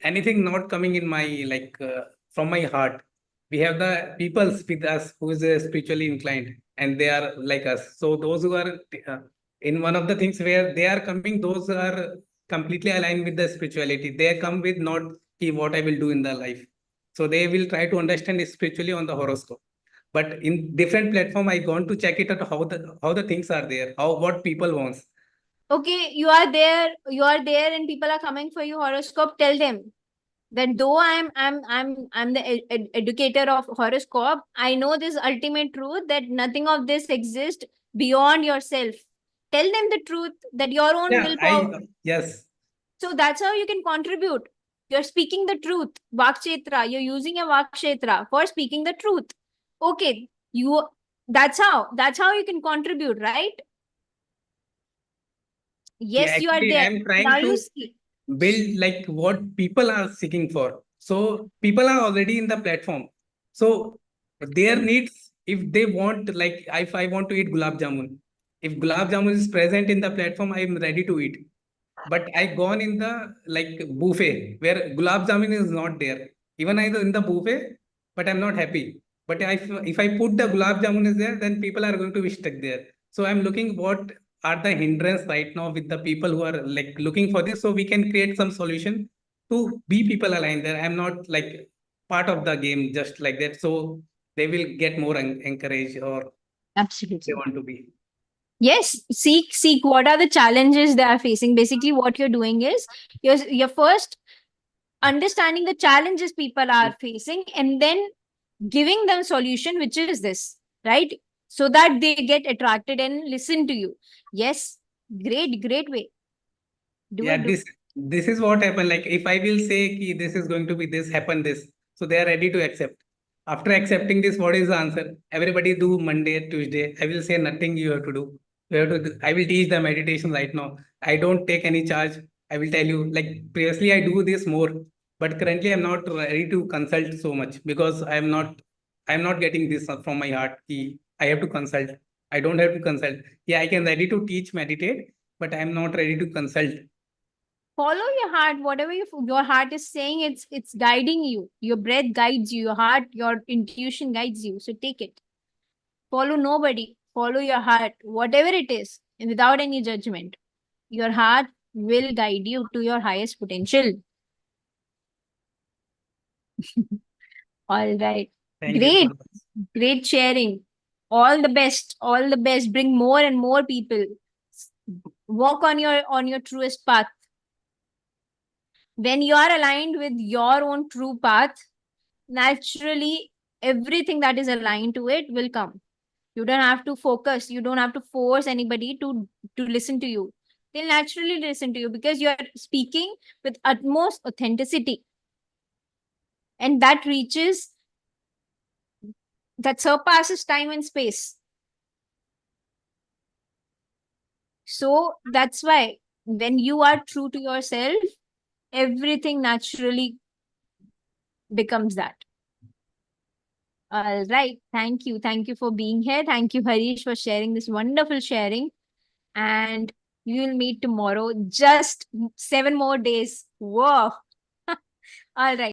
anything not coming in my from my heart. We have the people with us who is spiritually inclined, and they are like us. So those who are in one of the things where they are coming, those are completely aligned with the spirituality. They come with not what I will do in the life. So they will try to understand it spiritually on the horoscope. But in different platform, I gone to check it out how the things are there, how what people wants. okay, you are there, and people are coming for your horoscope. Tell them that though I'm the educator of horoscope, I know this ultimate truth that nothing of this exists beyond yourself. Tell them the truth, that your own Yeah, willpower. yes. So that's how you can contribute. You're speaking the truth. Vakshetra. You're using a Vakshetra for speaking the truth. Okay. That's how you can contribute, right? Yes, you are Actually, there. I'm trying Now you to see. build like what people are seeking for. So people are already in the platform. So their needs, if they want, like if I want to eat gulab jamun, if gulab jamun is present in the platform, I'm ready to eat. But I gone in the buffet where gulab jamun is not there. Even I in the buffet, but I'm not happy. But if I put the gulab jamun is there, then people are going to be stuck there. So I'm looking what are the hindrance right now with the people who are like looking for this, so we can create some solution to be people aligned there. I'm not like part of the game just like that, so they will get more encouraged or they Absolutely. want to be. Yes, seek what are the challenges they are facing. Basically, what you're doing is you're first understanding the challenges people are facing, and then giving them solution, which is this, right? So that they get attracted and listen to you. Yes, great way. Do Yeah, it. this is what happened. Like if I will say ki this is going to be this, happen this, so they are ready to accept. After accepting this, what is the answer? Everybody do Monday, Tuesday. I will say nothing you have to do. You have to I will teach the meditation right now. I don't take any charge. I will tell you, like previously I do this more, but currently I'm not ready to consult so much because I'm not getting this from my heart. Ki I have to consult. I don't have to consult. Yeah, I can ready to teach, meditate, but I'm not ready to consult. Follow your heart. Whatever your heart is saying, it's guiding you. Your breath guides you. Your heart, your intuition guides you. So take it. Follow nobody. Follow your heart, whatever it is, and without any judgment. Your heart will guide you to your highest potential. All right. Thank you so Great. much. Great sharing. All the best. All the best. Bring more and more people. Walk on your truest path. When you are aligned with your own true path, naturally everything that is aligned to it will come. You don't have to focus. You don't have to force anybody to listen to you. They'll naturally listen to you because you are speaking with utmost authenticity. And that surpasses time and space. So that's why when you are true to yourself, everything naturally becomes that. All right. Thank you. Thank you for being here. Thank you, Harish, for sharing this wonderful sharing. And we will meet tomorrow. Just 7 more days. Whoa. All right.